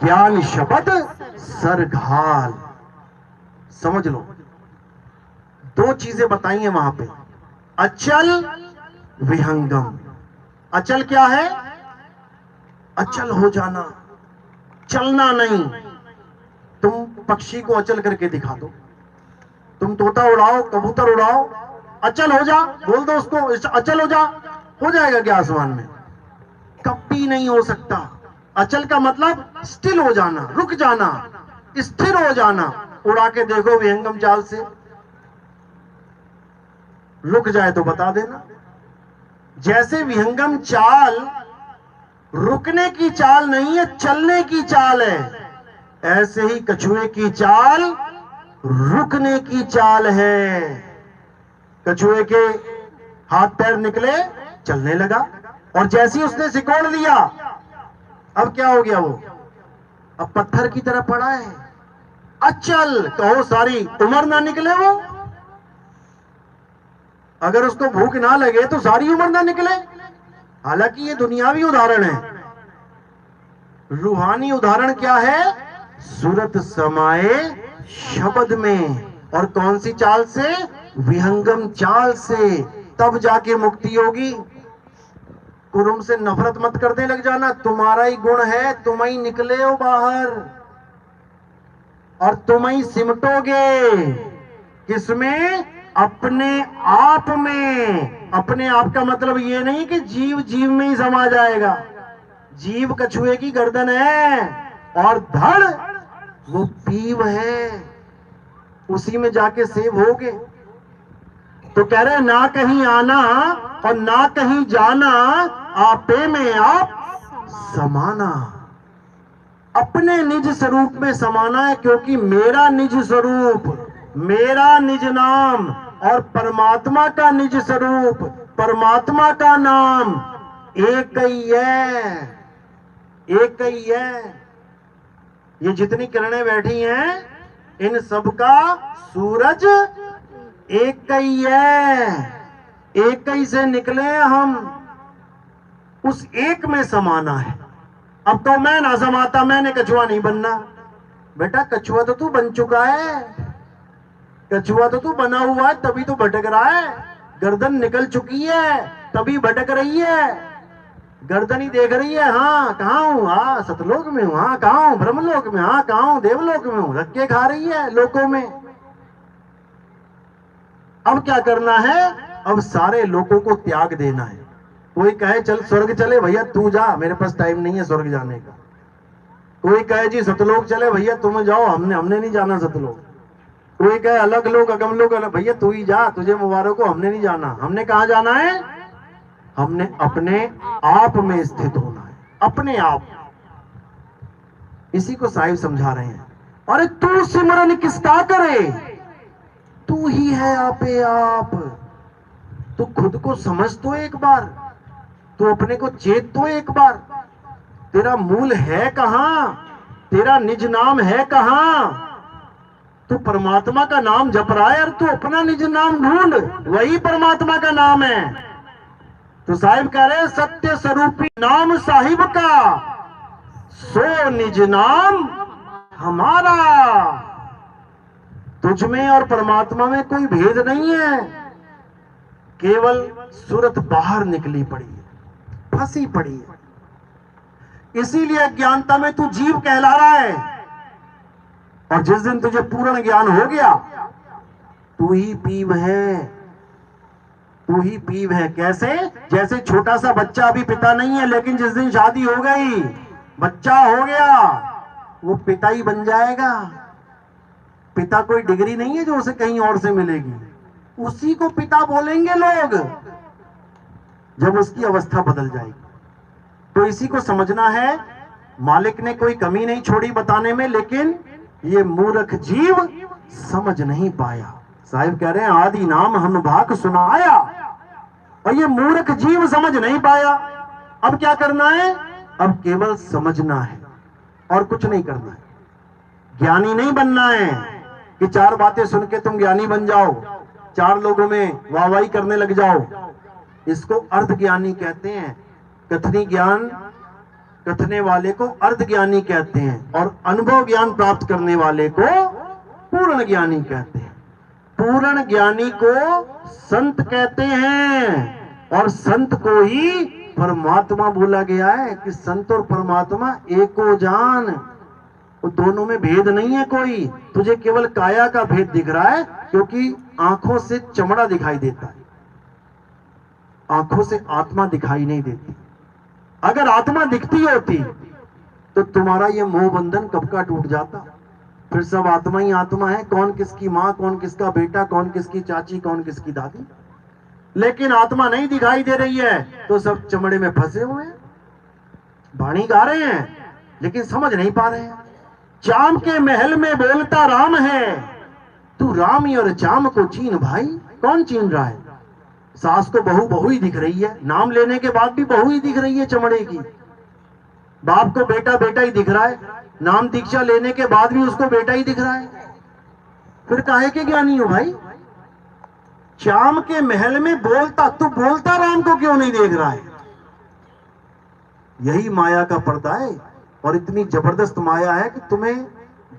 ज्ञान शब्द सरघाल। समझ लो, 2 चीजें बताई हैं वहां पे, अचल विहंगम। अचल क्या है? अचल हो जाना, चलना नहीं। तुम पक्षी को अचल करके दिखा दो, तुम तोता उड़ाओ, कबूतर उड़ाओ, अचल हो जा, बोल दो उसको अचल हो जाएगा क्या आसमान में? कभी नहीं हो सकता। अचल का मतलब स्टिल हो जाना, रुक जाना, स्थिर हो जाना। उड़ा के देखो विहंगम चाल से, रुक जाए तो बता देना। जैसे विहंगम चाल रुकने की चाल नहीं है, चलने की चाल है, ऐसे ही कछुए की चाल रुकने की चाल है। कछुए के हाथ पैर निकले, चलने लगा, और जैसे ही उसने सिकोड़ लिया, अब क्या हो गया? वो अब पत्थर की तरह पड़ा है, अचल। कहो सारी उम्र ना निकले वो, अगर उसको भूख ना लगे तो सारी उम्र ना निकले। हालांकि ये दुनियावी उदाहरण है। रूहानी उदाहरण क्या है? सूरत समाए शब्द में। और कौन सी चाल से? विहंगम चाल से। तब जाके मुक्ति होगी। कुरुम से नफरत मत करने लग जाना, तुम्हारा ही गुण है, तुम ही निकले हो बाहर और तुम ही सिमटोगे। किसमें? अपने आप में। अपने आप का मतलब ये नहीं कि जीव जीव में ही समा जाएगा। जीव कछुए की गर्दन है और धड़ वो पीव है, उसी में जाके सेव होगे। तो कह रहे ना कहीं आना और ना कहीं जाना, आपे में आप समाना। अपने निज स्वरूप में समाना है, क्योंकि मेरा निज स्वरूप, मेरा निज नाम और परमात्मा का निज स्वरूप, परमात्मा का नाम एक ही है, एक ही है। ये जितनी किरणें बैठी हैं, इन सबका सूरज एक ही है, एक ही से निकले हम, उस एक में समाना है। अब तो मैं ना समाता, मैंने कछुआ नहीं बनना। बेटा कछुआ तो तू बन चुका है, कछुआ तो तू बना हुआ है तभी तो भटक रहा है, गर्दन निकल चुकी है तभी भटक रही है, गर्दन ही देख रही है। हाँ कहाँ हूँ, हाँ सतलोक में हूँ, हाँ कहाँ हूँ ब्रह्मलोक में, हाँ कहाँ हूँ देवलोक में हूँ, धक्के खा रही है लोकों में। अब क्या करना है, अब सारे लोगों को त्याग देना है। कोई कहे चल स्वर्ग चले, भैया तू जा, मेरे पास टाइम नहीं है स्वर्ग जाने का। कोई कहे जी सतलोक चले, भैया तुम जाओ, हमने नहीं जाना सतलोक। कोई कहे अलग लोग अगम लोग अलग, भैया तू ही जा, तुझे मुबारक हो, हमने नहीं जाना। हमने कहा जाना है, हमने अपने आप में स्थित होना है, अपने आप। इसी को साहिब समझा रहे हैं। अरे तू सिमरन किसका करे, तू ही है आपे आप। तू खुद को समझ तो एक बार, तू अपने को चेत तो एक बार, तेरा मूल है कहां, तेरा निज नाम है कहां। तू परमात्मा का नाम जप रहा है और तू अपना निज नाम ढूंढ, वही परमात्मा का नाम है। तो साहिब कह रहे सत्य स्वरूपी नाम साहिब का, सो निज नाम हमारा। तुझ में और परमात्मा में कोई भेद नहीं है, केवल सूरत बाहर निकली पड़ी है, फंसी पड़ी है। इसीलिए अज्ञानता में तू जीव कहला रहा है। और जिस दिन तुझे पूर्ण ज्ञान हो गया, तू ही पीव है, तू ही पीव है। कैसे, जैसे छोटा सा बच्चा अभी पिता नहीं है, लेकिन जिस दिन शादी हो गई, बच्चा हो गया, वो पिता ही बन जाएगा। पिता कोई डिग्री नहीं है जो उसे कहीं और से मिलेगी, उसी को पिता बोलेंगे लोग जब उसकी अवस्था बदल जाएगी। तो इसी को समझना है। मालिक ने कोई कमी नहीं छोड़ी बताने में, लेकिन ये मूर्ख जीव समझ नहीं पाया। साहिब कह रहे हैं आदि नाम हम भाग सुनाया, और ये मूर्ख जीव समझ नहीं पाया। अब क्या करना है, अब केवल समझना है और कुछ नहीं करना है। ज्ञानी नहीं बनना है कि चार बातें सुन के तुम ज्ञानी बन जाओ, चार लोगों में वाहवाही करने लग जाओ। इसको अर्ध ज्ञानी कहते हैं। कथनी ज्ञान कथने वाले को अर्ध ज्ञानी कहते हैं, और अनुभव ज्ञान प्राप्त करने वाले को पूर्ण ज्ञानी कहते हैं। पूर्ण ज्ञानी को संत कहते हैं, और संत को ही परमात्मा बोला गया है कि संत और परमात्मा एको जान। वो दोनों में भेद नहीं है कोई। तुझे केवल काया का भेद दिख रहा है, क्योंकि आंखों से चमड़ा दिखाई देता है, आंखों से आत्मा दिखाई नहीं देती। अगर आत्मा दिखती होती तो तुम्हारा ये मोह बंधन कब का टूट जाता। फिर सब आत्मा ही आत्मा है, कौन किसकी माँ, कौन किसका बेटा, कौन किसकी चाची, कौन किसकी दादी। लेकिन आत्मा नहीं दिखाई दे रही है तो सब चमड़े में फंसे हुए हैं, वाणी गा रहे हैं लेकिन समझ नहीं पा रहे हैं। चाम के महल में बोलता राम है, तू राम और चाम को चीन भाई। कौन चीन रहा है? सास को बहू बहू ही दिख रही है, नाम लेने के बाद भी बहू ही दिख रही है चमड़े की। बाप को बेटा बेटा ही दिख रहा है, नाम दीक्षा लेने के बाद भी उसको बेटा ही दिख रहा है। फिर काहे के ज्ञानी हो भाई? चाम के महल में बोलता, तू बोलता राम को क्यों नहीं देख रहा है? यही माया का पर्दा है, और इतनी जबरदस्त माया है कि तुम्हें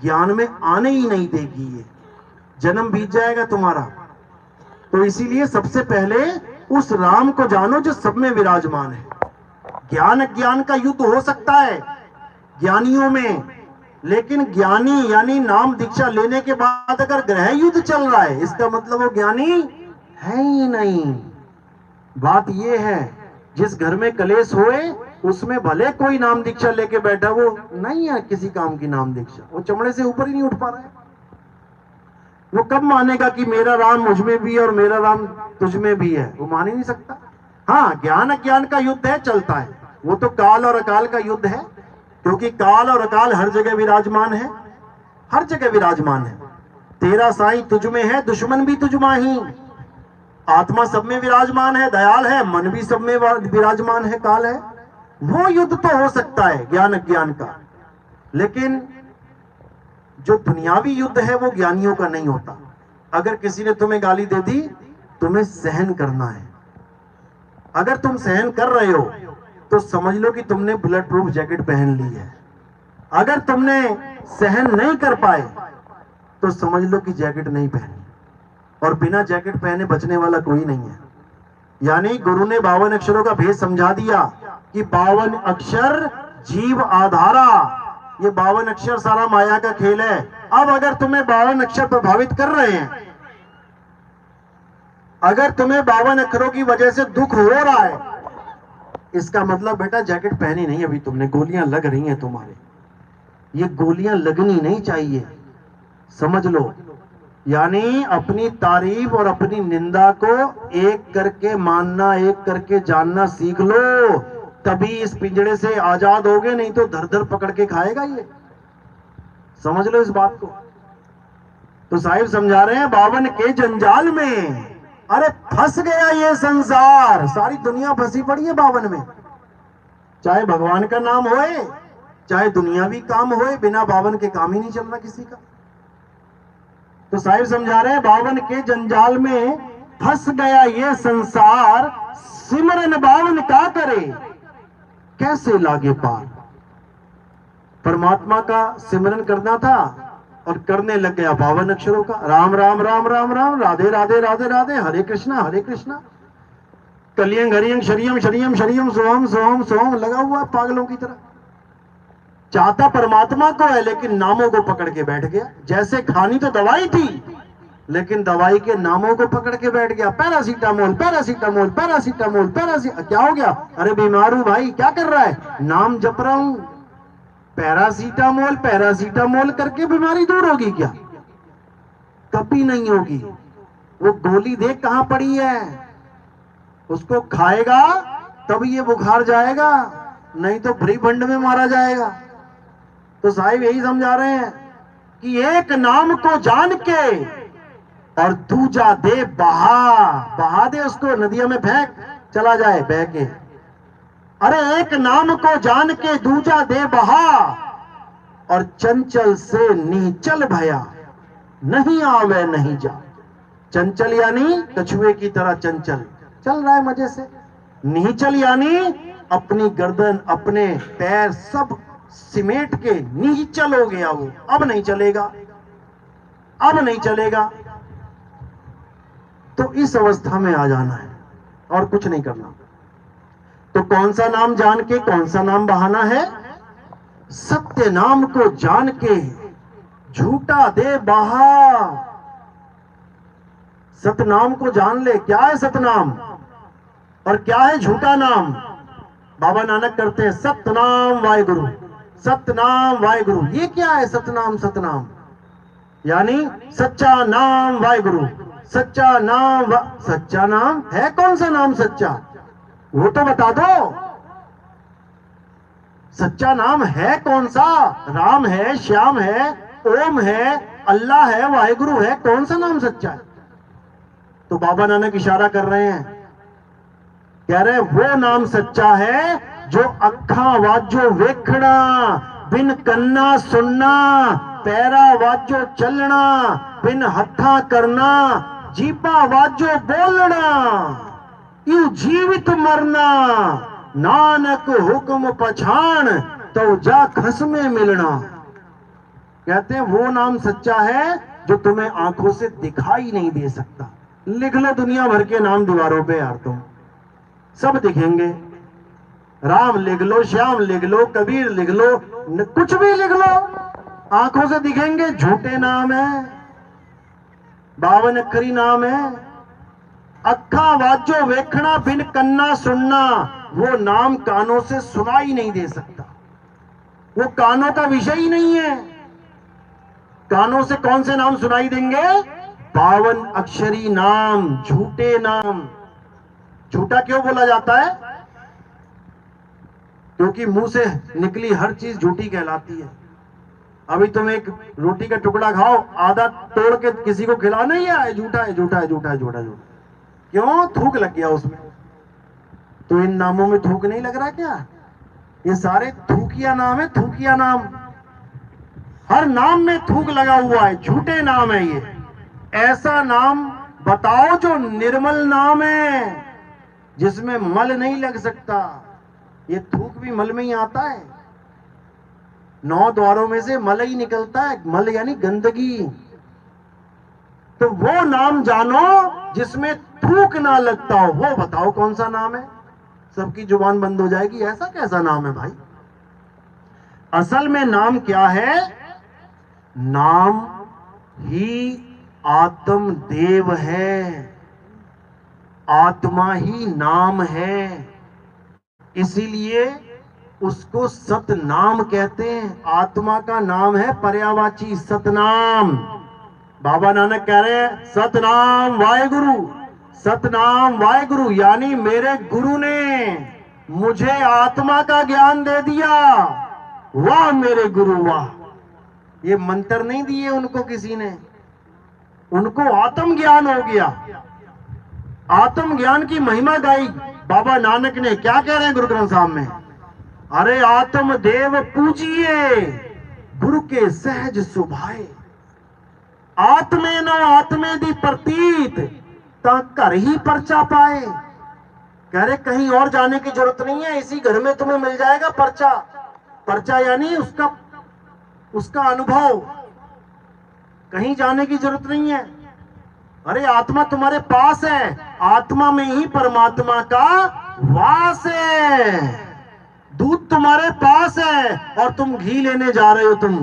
ज्ञान में आने ही नहीं देगी। ये जन्म बीत जाएगा तुम्हारा। तो इसीलिए सबसे पहले उस राम को जानो जो सब में विराजमान है। ज्ञान अज्ञान का युद्ध हो सकता है ज्ञानियों में, लेकिन ज्ञानी यानी नाम दीक्षा लेने के बाद अगर ग्रह युद्ध चल रहा है, इसका मतलब वो ज्ञानी है ही नहीं। बात ये है, जिस घर में कलेश होए उसमें भले कोई नाम दीक्षा लेके बैठा, वो नहीं है किसी काम की नाम दीक्षा, वो चमड़े से ऊपर ही नहीं उठ पा रहा है। वो कब मानेगा कि मेरा राम मुझ में भी है और मेरा राम तुझ में भी है? वो मान ही नहीं सकता। हाँ, ज्ञान अज्ञान का युद्ध है, चलता है, वो तो काल और अकाल का युद्ध है, क्योंकि काल और अकाल हर जगह विराजमान है, हर जगह विराजमान है। तेरा साईं तुझ में है, दुश्मन भी तुझ माही। आत्मा सब में विराजमान है, दयाल है, मन भी सब में विराजमान है, काल है। वो युद्ध तो हो सकता है ज्ञान अज्ञान का, लेकिन जो दुनियावी युद्ध है वो ज्ञानियों का नहीं होता। अगर किसी ने तुम्हें गाली दे दी, तुम्हें सहन करना है। अगर तुम सहन कर रहे हो तो समझ लो कि तुमने बुलेट प्रूफ जैकेट पहन ली है। अगर तुमने सहन नहीं कर पाए तो समझ लो कि जैकेट नहीं पहनी। और बिना जैकेट पहने बचने वाला कोई नहीं है। यानी गुरु ने 52 अक्षरों का भेद समझा दिया कि 52 अक्षर जीव आधारा, ये 52 अक्षर सारा माया का खेल है। अब अगर तुम्हें 52 अक्षर प्रभावित कर रहे हैं, अगर तुम्हें 52 अक्षरों की वजह से दुख हो रहा है, इसका मतलब बेटा जैकेट पहनी नहीं अभी तुमने, गोलियां लग रही हैं तुम्हारे। ये गोलियां लगनी नहीं चाहिए, समझ लो। यानी अपनी तारीफ और अपनी निंदा को एक करके मानना, एक करके जानना सीख लो, तभी इस पिंजड़े से आजाद होगे, नहीं तो धर धर पकड़ के खाएगा ये। समझ लो इस बात को। तो साहिब समझा रहे हैं 52 के जंजाल में, अरे फंस गया ये संसार, सारी दुनिया फंसी पड़ी है 52 में। चाहे भगवान का नाम होए, चाहे दुनियावी काम होए, बिना 52 के काम ही नहीं चल रहा किसी का। तो साहिब समझा रहे हैं 52 के जंजाल में फंस गया ये संसार, सिमरन 52 का करे कैसे लागे पार। परमात्मा का सिमरन करना था और करने लग गया 52 अक्षरों का, राम राम राम राम राम, राधे राधे राधे राधे, हरे कृष्णा, कलियंग हरियंग शरियम शरियम शरियम सोहम सोहम सोहम, लगा हुआ पागलों की तरह। चाहता परमात्मा को है लेकिन नामों को पकड़ के बैठ गया। जैसे खानी तो दवाई थी, लेकिन दवाई के नामों को पकड़ के बैठ गया। पैरासीटामोल पैरासीटामोल पैरासीटामोल क्या हो गया? अरे बीमार हूं भाई, क्या कर रहा है? नाम जप रहा हूं। पैरासीटामोल पैरासीटामोल करके बीमारी दूर होगी क्या? कभी नहीं होगी। वो गोली देख कहां पड़ी है, उसको खाएगा तब ये बुखार जाएगा, नहीं तो फ्री फंड में मारा जाएगा। तो साहिब यही समझा रहे हैं कि एक नाम को जान के और दूजा दे बहा दे, उसको नदियों में फेंक, चला जाए बह के। अरे एक नाम को जान के दूजा दे बहा, और चंचल से नीचल भया, नहीं आवे नहीं जा। चंचल यानी कछुए की तरह चंचल चल रहा है मजे से। नीचल यानी अपनी गर्दन अपने पैर सब सिमेट के नीचल हो गया वो, अब नहीं चलेगा, अब नहीं चलेगा। तो इस अवस्था में आ जाना है और कुछ नहीं करना। तो कौन सा नाम जान के कौन सा नाम बहाना है? सत्य नाम को जान के झूठा दे बहा। सतनाम को जान ले, क्या है सतनाम और क्या है झूठा नाम। बाबा नानक करते हैं सतनाम वाहेगुरु, सतनाम वाहेगुरु। ये क्या है सतनाम? सतनाम यानी सच्चा नाम वाहेगुरु, सच्चा नाम सच्चा नाम है कौन सा नाम सच्चा? वो तो बता दो। सच्चा नाम है कौन सा? राम है, श्याम है, ओम है, अल्लाह है, वाहेगुरु है, कौन सा नाम सच्चा है? तो बाबा नानक इशारा कर रहे हैं, कह रहे हैं वो नाम सच्चा है जो अखा वाजो वेखना, बिन कन्ना सुनना, पैरा वाजो चलना, बिन हथा करना, जीपा वाजो बोलना, यू जीवित मरना, नानक हुक्म पछाण तो जा खसमे मिलना। कहते हैं वो नाम सच्चा है जो तुम्हें आंखों से दिखाई नहीं दे सकता। लिख लो दुनिया भर के नाम दीवारों पे यार, तुम सब दिखेंगे। राम लिख लो, श्याम लिख लो, कबीर लिख लो, कुछ भी लिख लो, आंखों से दिखेंगे। झूठे नाम है, 52 अक्षरी नाम है। अखा वाजो वेखना, बिन कन्ना सुनना, वो नाम कानों से सुनाई नहीं दे सकता, वो कानों का विषय ही नहीं है। कानों से कौन से नाम सुनाई देंगे? 52 अक्षरी नाम, झूठे नाम। झूठा क्यों बोला जाता है? क्योंकि मुंह से निकली हर चीज झूठी कहलाती है। अभी तुम एक रोटी का टुकड़ा खाओ, आधा तोड़ के किसी को खिला, नहीं है झूठा है झूठा है झूठा है झूठा झूठा। क्यों? थूक लग गया उसमें। तो इन नामों में थूक नहीं लग रहा क्या? ये सारे थूकिया नाम है, थूकिया नाम। हर नाम में थूक लगा हुआ है, झूठे नाम है ये। ऐसा नाम बताओ जो निर्मल नाम है, जिसमें मल नहीं लग सकता। ये थूक भी मल में ही आता है। 9 द्वारों में से मल ही निकलता है। मल यानी गंदगी। तो वो नाम जानो जिसमें थूक ना लगता हो। वो बताओ कौन सा नाम है? सबकी जुबान बंद हो जाएगी, ऐसा कैसा नाम है भाई? असल में नाम क्या है? नाम ही आत्म देव है, आत्मा ही नाम है, इसीलिए उसको सतनाम कहते हैं। आत्मा का नाम है पर्यायवाची सतनाम। बाबा नानक कह रहे हैं सतनाम वाहेगुरु, सतनाम वाहेगुरु, यानी मेरे गुरु ने मुझे आत्मा का ज्ञान दे दिया। वाह मेरे गुरु वाह। ये मंत्र नहीं दिए उनको किसी ने, उनको आत्म ज्ञान हो गया। आत्म ज्ञान की महिमा गाई बाबा नानक ने। क्या कह रहे हैं गुरु ग्रंथ साहब में? अरे आत्म देव पूजिए, गुरु के सहज सुभाए, आत्मे न आत्मे दी प्रतीत, ता घर ही पर्चा पाए। कह रहे कहीं और जाने की जरूरत नहीं है, इसी घर में तुम्हें मिल जाएगा पर्चा। पर्चा यानी उसका अनुभव, कहीं जाने की जरूरत नहीं है। अरे आत्मा तुम्हारे पास है, आत्मा में ही परमात्मा का वास है। दूध तुम्हारे पास है और तुम घी लेने जा रहे हो तुम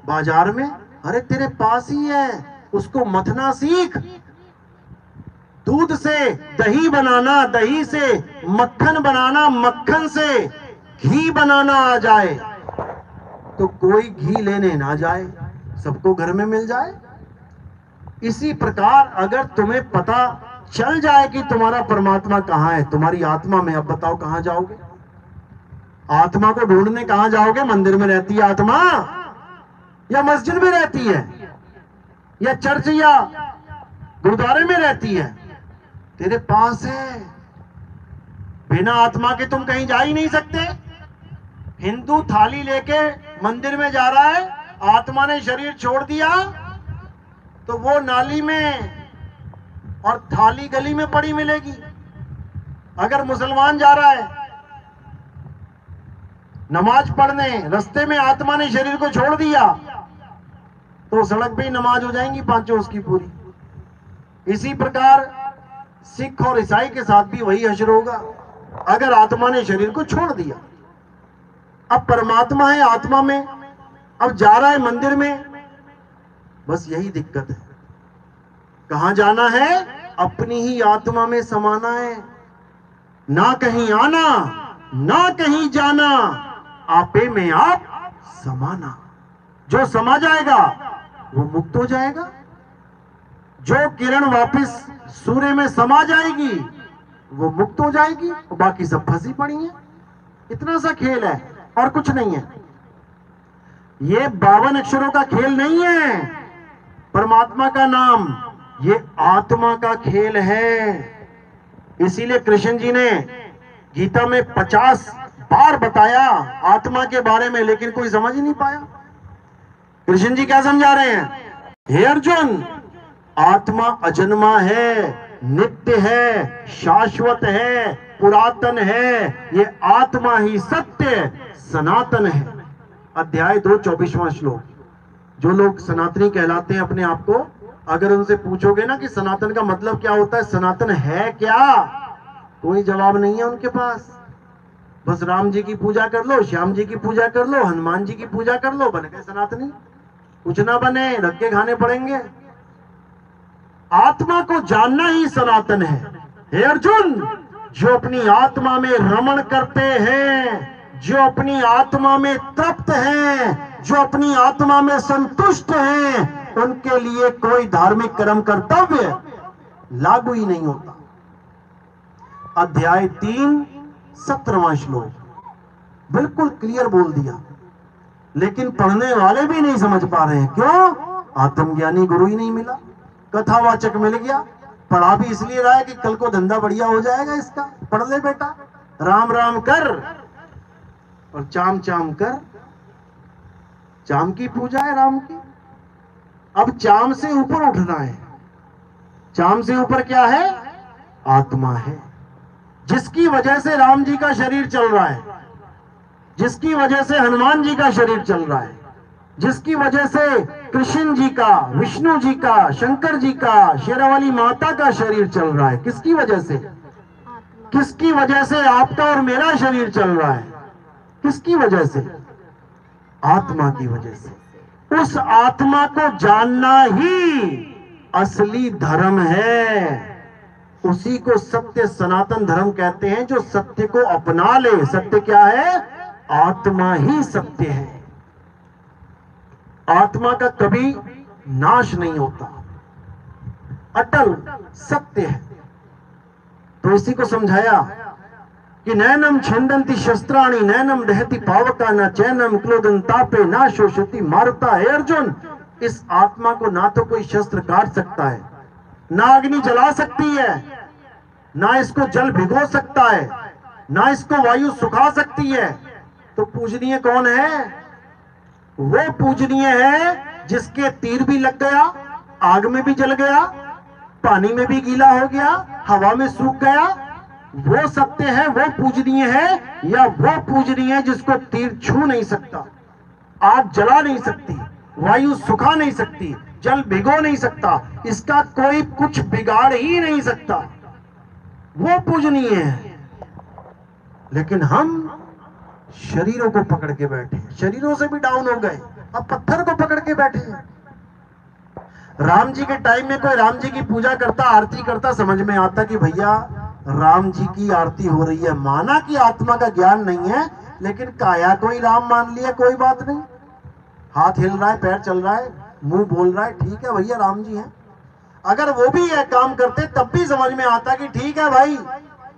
बाजार में, अरे तेरे पास ही है, उसको मथना सीख। दूध से दही बनाना, दही से मक्खन बनाना, मक्खन से घी बनाना आ जाए तो कोई घी लेने ना जाए, सबको घर में मिल जाए। इसी प्रकार अगर तुम्हें पता चल जाए कि तुम्हारा परमात्मा कहां है, तुम्हारी आत्मा में, अब बताओ कहां जाओगे? आत्मा को ढूंढने कहां जाओगे? मंदिर में रहती है आत्मा, या मस्जिद में रहती है, या चर्च या गुरुद्वारे में रहती है? तेरे पास है। बिना आत्मा के तुम कहीं जा ही नहीं सकते। हिंदू थाली लेके मंदिर में जा रहा है, आत्मा ने शरीर छोड़ दिया तो वो नाली में और थाली गली में पड़ी मिलेगी। अगर मुसलमान जा रहा है नमाज पढ़ने, रास्ते में आत्मा ने शरीर को छोड़ दिया तो सड़क पे ही नमाज हो जाएंगी पांचों उसकी पूरी। इसी प्रकार सिख और ईसाई के साथ भी वही हश्र होगा अगर आत्मा ने शरीर को छोड़ दिया। अब परमात्मा है आत्मा में, अब जा रहा है मंदिर में, बस यही दिक्कत है। कहां जाना है? अपनी ही आत्मा में समाना है, ना कहीं आना ना कहीं जाना, आपे में आप समाना। जो समा जाएगा वो मुक्त हो जाएगा। जो किरण वापस सूर्य में समा जाएगी वो मुक्त हो जाएगी, और बाकी सब फंसी पड़ी है। इतना सा खेल है और कुछ नहीं है। ये 52 अक्षरों का खेल नहीं है परमात्मा का नाम, ये आत्मा का खेल है। इसीलिए कृष्ण जी ने गीता में 50 बार बताया आत्मा के बारे में, लेकिन कोई समझ ही नहीं पाया। कृष्ण जी क्या समझा रहे हैं? हे अर्जुन, आत्मा अजन्मा है, नित्य है, शाश्वत है, पुरातन है। ये आत्मा ही सत्य सनातन है। अध्याय 2 24वां श्लोक। जो लोग सनातनी कहलाते हैं अपने आप को, अगर उनसे पूछोगे ना कि सनातन का मतलब क्या होता है, सनातन है क्या, कोई जवाब नहीं है उनके पास। बस राम जी की पूजा कर लो, श्याम जी की पूजा कर लो, हनुमान जी की पूजा कर लो, बन गए सनातनी। कुछ ना बने, धक्के खाने पड़ेंगे। आत्मा को जानना ही सनातन है। हे अर्जुन, जो अपनी आत्मा में रमण करते हैं, जो अपनी आत्मा में तृप्त हैं, जो अपनी आत्मा में संतुष्ट हैं, उनके लिए कोई धार्मिक कर्म कर्तव्य लागू ही नहीं होता। अध्याय 3 17वां श्लोक बिल्कुल क्लियर बोल दिया, लेकिन पढ़ने वाले भी नहीं समझ पा रहे हैं। क्यों? आत्मज्ञानी गुरु ही नहीं मिला, कथावाचक मिल गया। पढ़ा भी इसलिए रहा है कि कल को धंधा बढ़िया हो जाएगा इसका। पढ़ ले बेटा, राम राम कर और चाम चाम कर। चाम की पूजा है राम की। अब चाम से ऊपर उठना है। चाम से ऊपर क्या है? आत्मा है, जिसकी वजह से राम जी का शरीर चल रहा है, जिसकी वजह से हनुमान जी का शरीर चल रहा है, जिसकी वजह से कृष्ण जी का, विष्णु जी का, शंकर जी का, शेरावाली माता का शरीर चल रहा है। किसकी वजह से? किसकी वजह से आपका और मेरा शरीर चल रहा है? किसकी वजह से? आत्मा की वजह से। उस आत्मा को जानना ही असली धर्म है। उसी को सत्य सनातन धर्म कहते हैं, जो सत्य को अपना ले। सत्य क्या है? आत्मा ही सत्य है। आत्मा का कभी नाश नहीं होता, अटल सत्य है। तो इसी को समझाया कि नैनम छंदंती शस्त्राणि नैनम दहति पावका न चैनम क्लोदन तापे ना शोषति मारुता। है अर्जुन, इस आत्मा को ना तो कोई शस्त्र काट सकता है, ना अग्नि जला सकती है, ना इसको जल भिगो सकता है, ना इसको वायु सुखा सकती है। तो पूजनीय कौन है? वो पूजनीय है जिसके तीर भी लग गया, आग में भी जल गया, पानी में भी गीला हो गया, हवा में सूख गया। वो सत्य है, वो पूजनीय है। या वो पूजनीय है जिसको तीर छू नहीं सकता, आग जला नहीं सकती, वायु सुखा नहीं सकती, जल भिगो नहीं सकता, इसका कोई कुछ बिगाड़ ही नहीं सकता। वो पूजनीय है। लेकिन हम शरीरों को पकड़ के बैठे, शरीरों से भी डाउन हो गए, अब पत्थर को पकड़ के बैठे हैं। राम जी के टाइम में कोई राम जी की पूजा करता, आरती करता, समझ में आता कि भैया राम जी की आरती हो रही है। माना कि आत्मा का ज्ञान नहीं है, लेकिन काया कोई राम मान लिया, कोई बात नहीं। हाथ हिल रहा है, पैर चल रहा है, मुंह बोल रहा है, ठीक है भैया राम जी हैं। अगर वो भी यह काम करते तब भी समझ में आता कि ठीक है भाई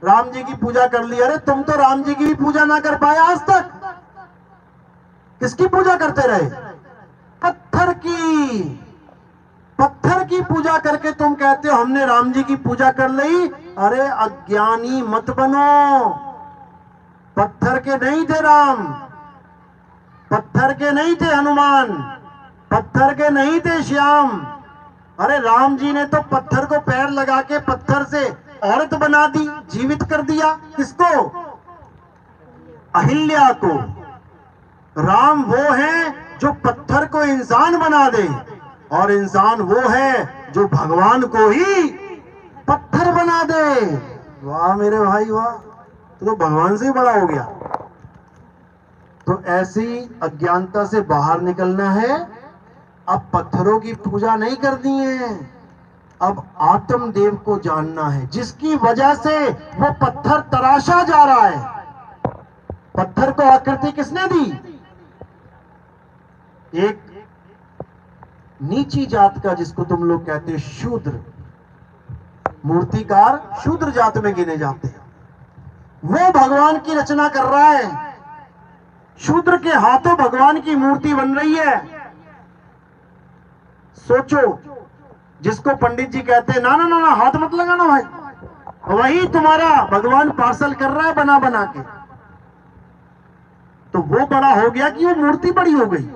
राम जी की पूजा कर ली। अरे तुम तो राम जी की भी पूजा ना कर पाए आज तक। किसकी पूजा करते रहे? पत्थर की। पत्थर की पूजा करके तुम कहते हो हमने राम जी की पूजा कर ली। अरे अज्ञानी मत बनो। पत्थर के नहीं थे राम, पत्थर के नहीं थे हनुमान, पत्थर के नहीं थे श्याम। अरे राम जी ने तो पत्थर को पैर लगा के पत्थर से औरत बना दी, जीवित कर दिया। किसको? अहिल्या को। राम वो है जो पत्थर को इंसान बना दे, और इंसान वो है जो भगवान को ही पत्थर बना दे। वाह मेरे भाई वाह, तो भगवान से ही बड़ा हो गया। तो ऐसी अज्ञानता से बाहर निकलना है। अब पत्थरों की पूजा नहीं करनी है, अब आत्मदेव को जानना है, जिसकी वजह से वो पत्थर तराशा जा रहा है। पत्थर को आकृति किसने दी? एक नीची जात का, जिसको तुम लोग कहते हो शूद्र, मूर्तिकार शूद्र जात में गिने जाते हैं, वो भगवान की रचना कर रहा है। शूद्र के हाथों भगवान की मूर्ति बन रही है। सोचो, जिसको पंडित जी कहते हैं ना ना ना ना हाथ मत लगाना भाई, वही तुम्हारा भगवान पार्सल कर रहा है बना बना के। तो वो बड़ा हो गया कि वो मूर्ति बड़ी हो गई।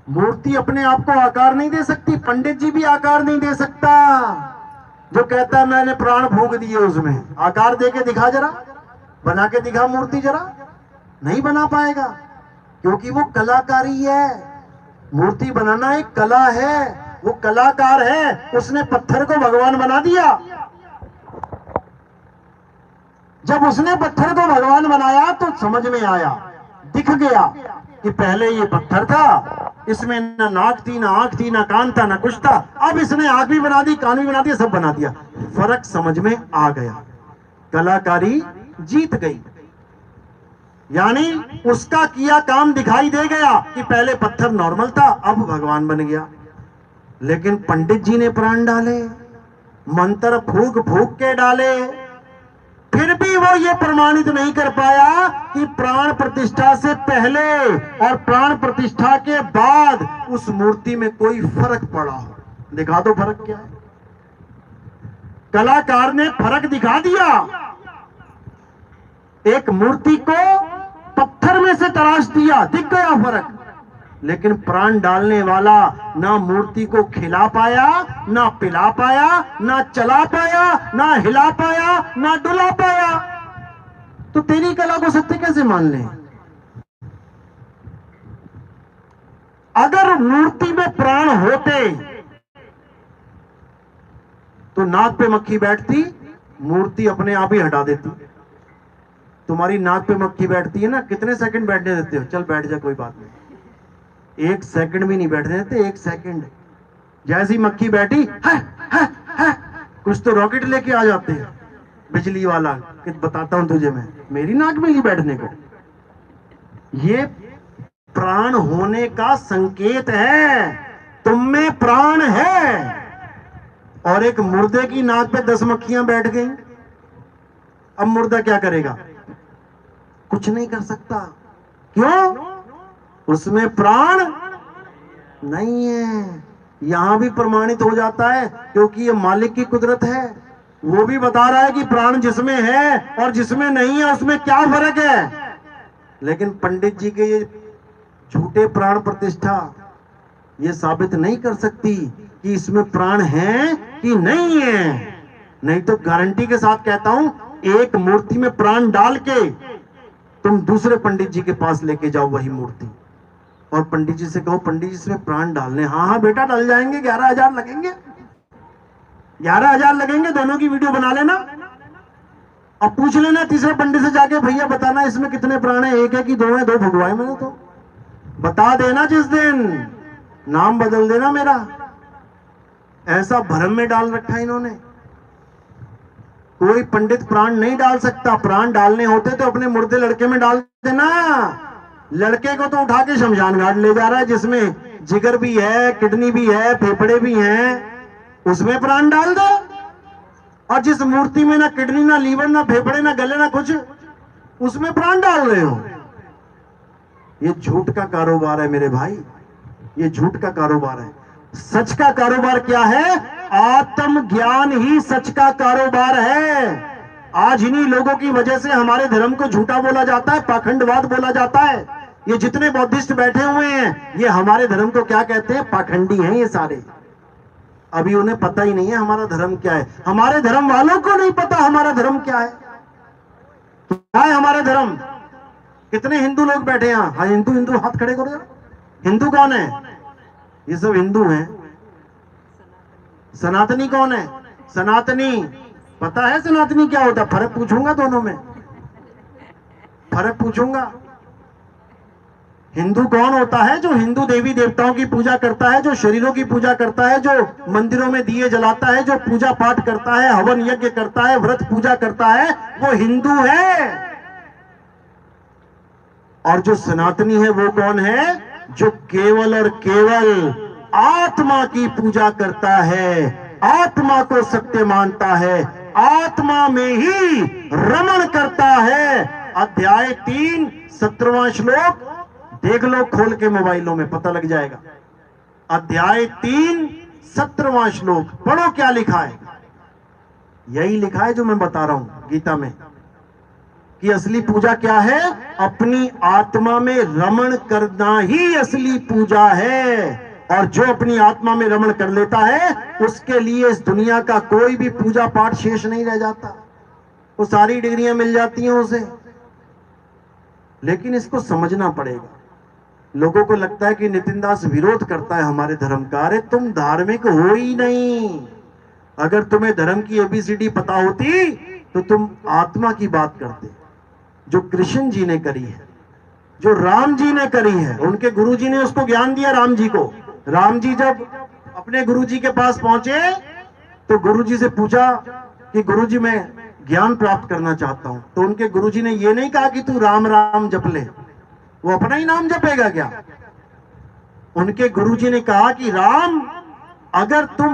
मूर्ति अपने आप को आकार नहीं दे सकती, पंडित जी भी आकार नहीं दे सकता। जो कहता है मैंने प्राण फूंक दिए, उसमें आकार दे के दिखा, जरा बना के दिखा मूर्ति, जरा नहीं बना पाएगा, क्योंकि वो कलाकारी है। मूर्ति बनाना एक कला है, वो कलाकार है, उसने पत्थर को भगवान बना दिया। जब उसने पत्थर को भगवान बनाया तो समझ में आया, दिख गया कि पहले ये पत्थर था, इसमें ना नाक थी, ना आंख थी, ना कान था, ना कुछ था। अब इसने आंख भी बना दी, कान भी बना दिया, सब बना दिया। फर्क समझ में आ गया, कलाकारी जीत गई। यानी उसका किया काम दिखाई दे गया कि पहले पत्थर नॉर्मल था, अब भगवान बन गया। लेकिन पंडित जी ने प्राण डाले, मंत्र फूक फूक के डाले, फिर भी वो ये प्रमाणित नहीं कर पाया कि प्राण प्रतिष्ठा से पहले और प्राण प्रतिष्ठा के बाद उस मूर्ति में कोई फर्क पड़ा हो। दिखा दो फर्क क्या है। कलाकार ने फर्क दिखा दिया। एक मूर्ति को पत्थर में से तराश दिया, दिख गया फर्क। लेकिन प्राण डालने वाला ना मूर्ति को खिला पाया, ना पिला पाया, ना चला पाया, ना हिला पाया, ना डुला पाया। तो तेरी कला को सत्य कैसे मान ले? अगर मूर्ति में प्राण होते तो नाक पे मक्खी बैठती, मूर्ति अपने आप ही हटा देती। तुम्हारी नाक पे मक्खी बैठती है ना, कितने सेकंड बैठने देते हो? चल बैठ जा, कोई बात नहीं। 1 सेकंड भी नहीं बैठने देते, 1 सेकंड। जैसी मक्खी बैठी है, कुछ तो रॉकेट लेके आ जाते हैं बिजली वाला कि बताता हूं तुझे मैं, मेरी नाक में नहीं बैठने को। ये प्राण होने का संकेत है, तुम में प्राण है। और एक मुर्दे की नाक पे 10 मक्खियां बैठ गई, अब मुर्दा क्या करेगा? कुछ नहीं कर सकता। क्यों? उसमें प्राण नहीं है। यहां भी प्रमाणित हो जाता है, क्योंकि ये मालिक की कुदरत है। वो भी बता रहा है कि प्राण जिसमें है और जिसमें नहीं है उसमें क्या फर्क है। लेकिन पंडित जी के ये झूठे प्राण प्रतिष्ठा ये साबित नहीं कर सकती कि इसमें प्राण है कि नहीं है। नहीं तो गारंटी के साथ कहता हूं, एक मूर्ति में प्राण डाल के तुम दूसरे पंडित जी के पास लेके जाओ वही मूर्ति, और पंडित जी से कहो, पंडित जी इसमें प्राण डालने। हाँ हाँ बेटा डाल जाएंगे, 11,000 लगेंगे, 11,000 लगेंगे, दोनों की वीडियो बना लेना। अब पूछ लेना तीसरे पंडित से जाके, भैया बताना इसमें कितने प्राण है, 1 है कि 2 है? 2 भगवाए मैंने तो। बता देना जिस दिन, नाम बदल देना मेरा। ऐसा भ्रम में डाल रखा है इन्होंने। कोई पंडित प्राण नहीं डाल सकता। प्राण डालने होते तो अपने मुर्दे लड़के में डाल देना। लड़के को तो उठा के शमशान घाट ले जा रहा है, जिसमें जिगर भी है, किडनी भी है, फेफड़े भी हैं, उसमें प्राण डाल दो। और जिस मूर्ति में ना किडनी, ना लीवर, ना फेफड़े, ना गले, ना कुछ, उसमें प्राण डाल रहे हो। ये झूठ का कारोबार है मेरे भाई, ये झूठ का कारोबार है। सच का कारोबार क्या है? आत्म ज्ञान ही सच का कारोबार है। आज इन्हीं लोगों की वजह से हमारे धर्म को झूठा बोला जाता है, पाखंडवाद बोला जाता है। ये जितने बौद्धिस्ट बैठे हुए हैं, ये हमारे धर्म को क्या कहते हैं? पाखंडी हैं ये सारे। अभी उन्हें पता ही नहीं है हमारा धर्म क्या है। हमारे धर्म वालों को नहीं पता हमारा धर्म क्या है। क्या है हमारा धर्म? कितने हिंदू लोग बैठे हैं? हाँ हिंदू, हिंदू हाथ खड़े करो। हिंदू कौन है? ये सब हिंदू हैं। सनातनी कौन है? सनातनी पता है सनातनी क्या होता है? फर्क पूछूंगा दोनों में, फर्क पूछूंगा। हिंदू कौन होता है? जो हिंदू देवी देवताओं की पूजा करता है, जो शरीरों की पूजा करता है, जो मंदिरों में दिए जलाता है, जो पूजा पाठ करता है, हवन यज्ञ करता है, व्रत पूजा करता है, वो हिंदू है। और जो सनातनी है वो कौन है? जो केवल और केवल आत्मा की पूजा करता है, आत्मा को सत्य मानता है, आत्मा में ही रमण करता है। अध्याय 3 17वां श्लोक देख लो, खोल के मोबाइलों में पता लग जाएगा। अध्याय 3 17वां श्लोक पढ़ो, क्या लिखा है? यही लिखा है जो मैं बता रहा हूं गीता में, कि असली पूजा क्या है? अपनी आत्मा में रमण करना ही असली पूजा है। और जो अपनी आत्मा में रमण कर लेता है, उसके लिए इस दुनिया का कोई भी पूजा पाठ शेष नहीं रह जाता। वो सारी डिग्रियां मिल जाती हैं उसे। लेकिन इसको समझना पड़ेगा। लोगों को लगता है कि नितिन दास विरोध करता है हमारे धर्म का। अरे तुम धार्मिक हो ही नहीं। अगर तुम्हें धर्म की ABCD पता होती तो तुम आत्मा की बात करते, जो कृष्ण जी ने करी है, जो राम जी ने करी है। उनके गुरु जी ने उसको ज्ञान दिया राम जी को। राम जी जब अपने गुरु जी के पास पहुंचे तो गुरु जी से पूछा कि गुरु जी मैं ज्ञान प्राप्त करना चाहता हूं। तो उनके गुरु जी ने ये नहीं कहा कि तू राम राम जप ले, वो अपना ही नाम जपेगा क्या? उनके गुरु जी ने कहा कि राम, अगर तुम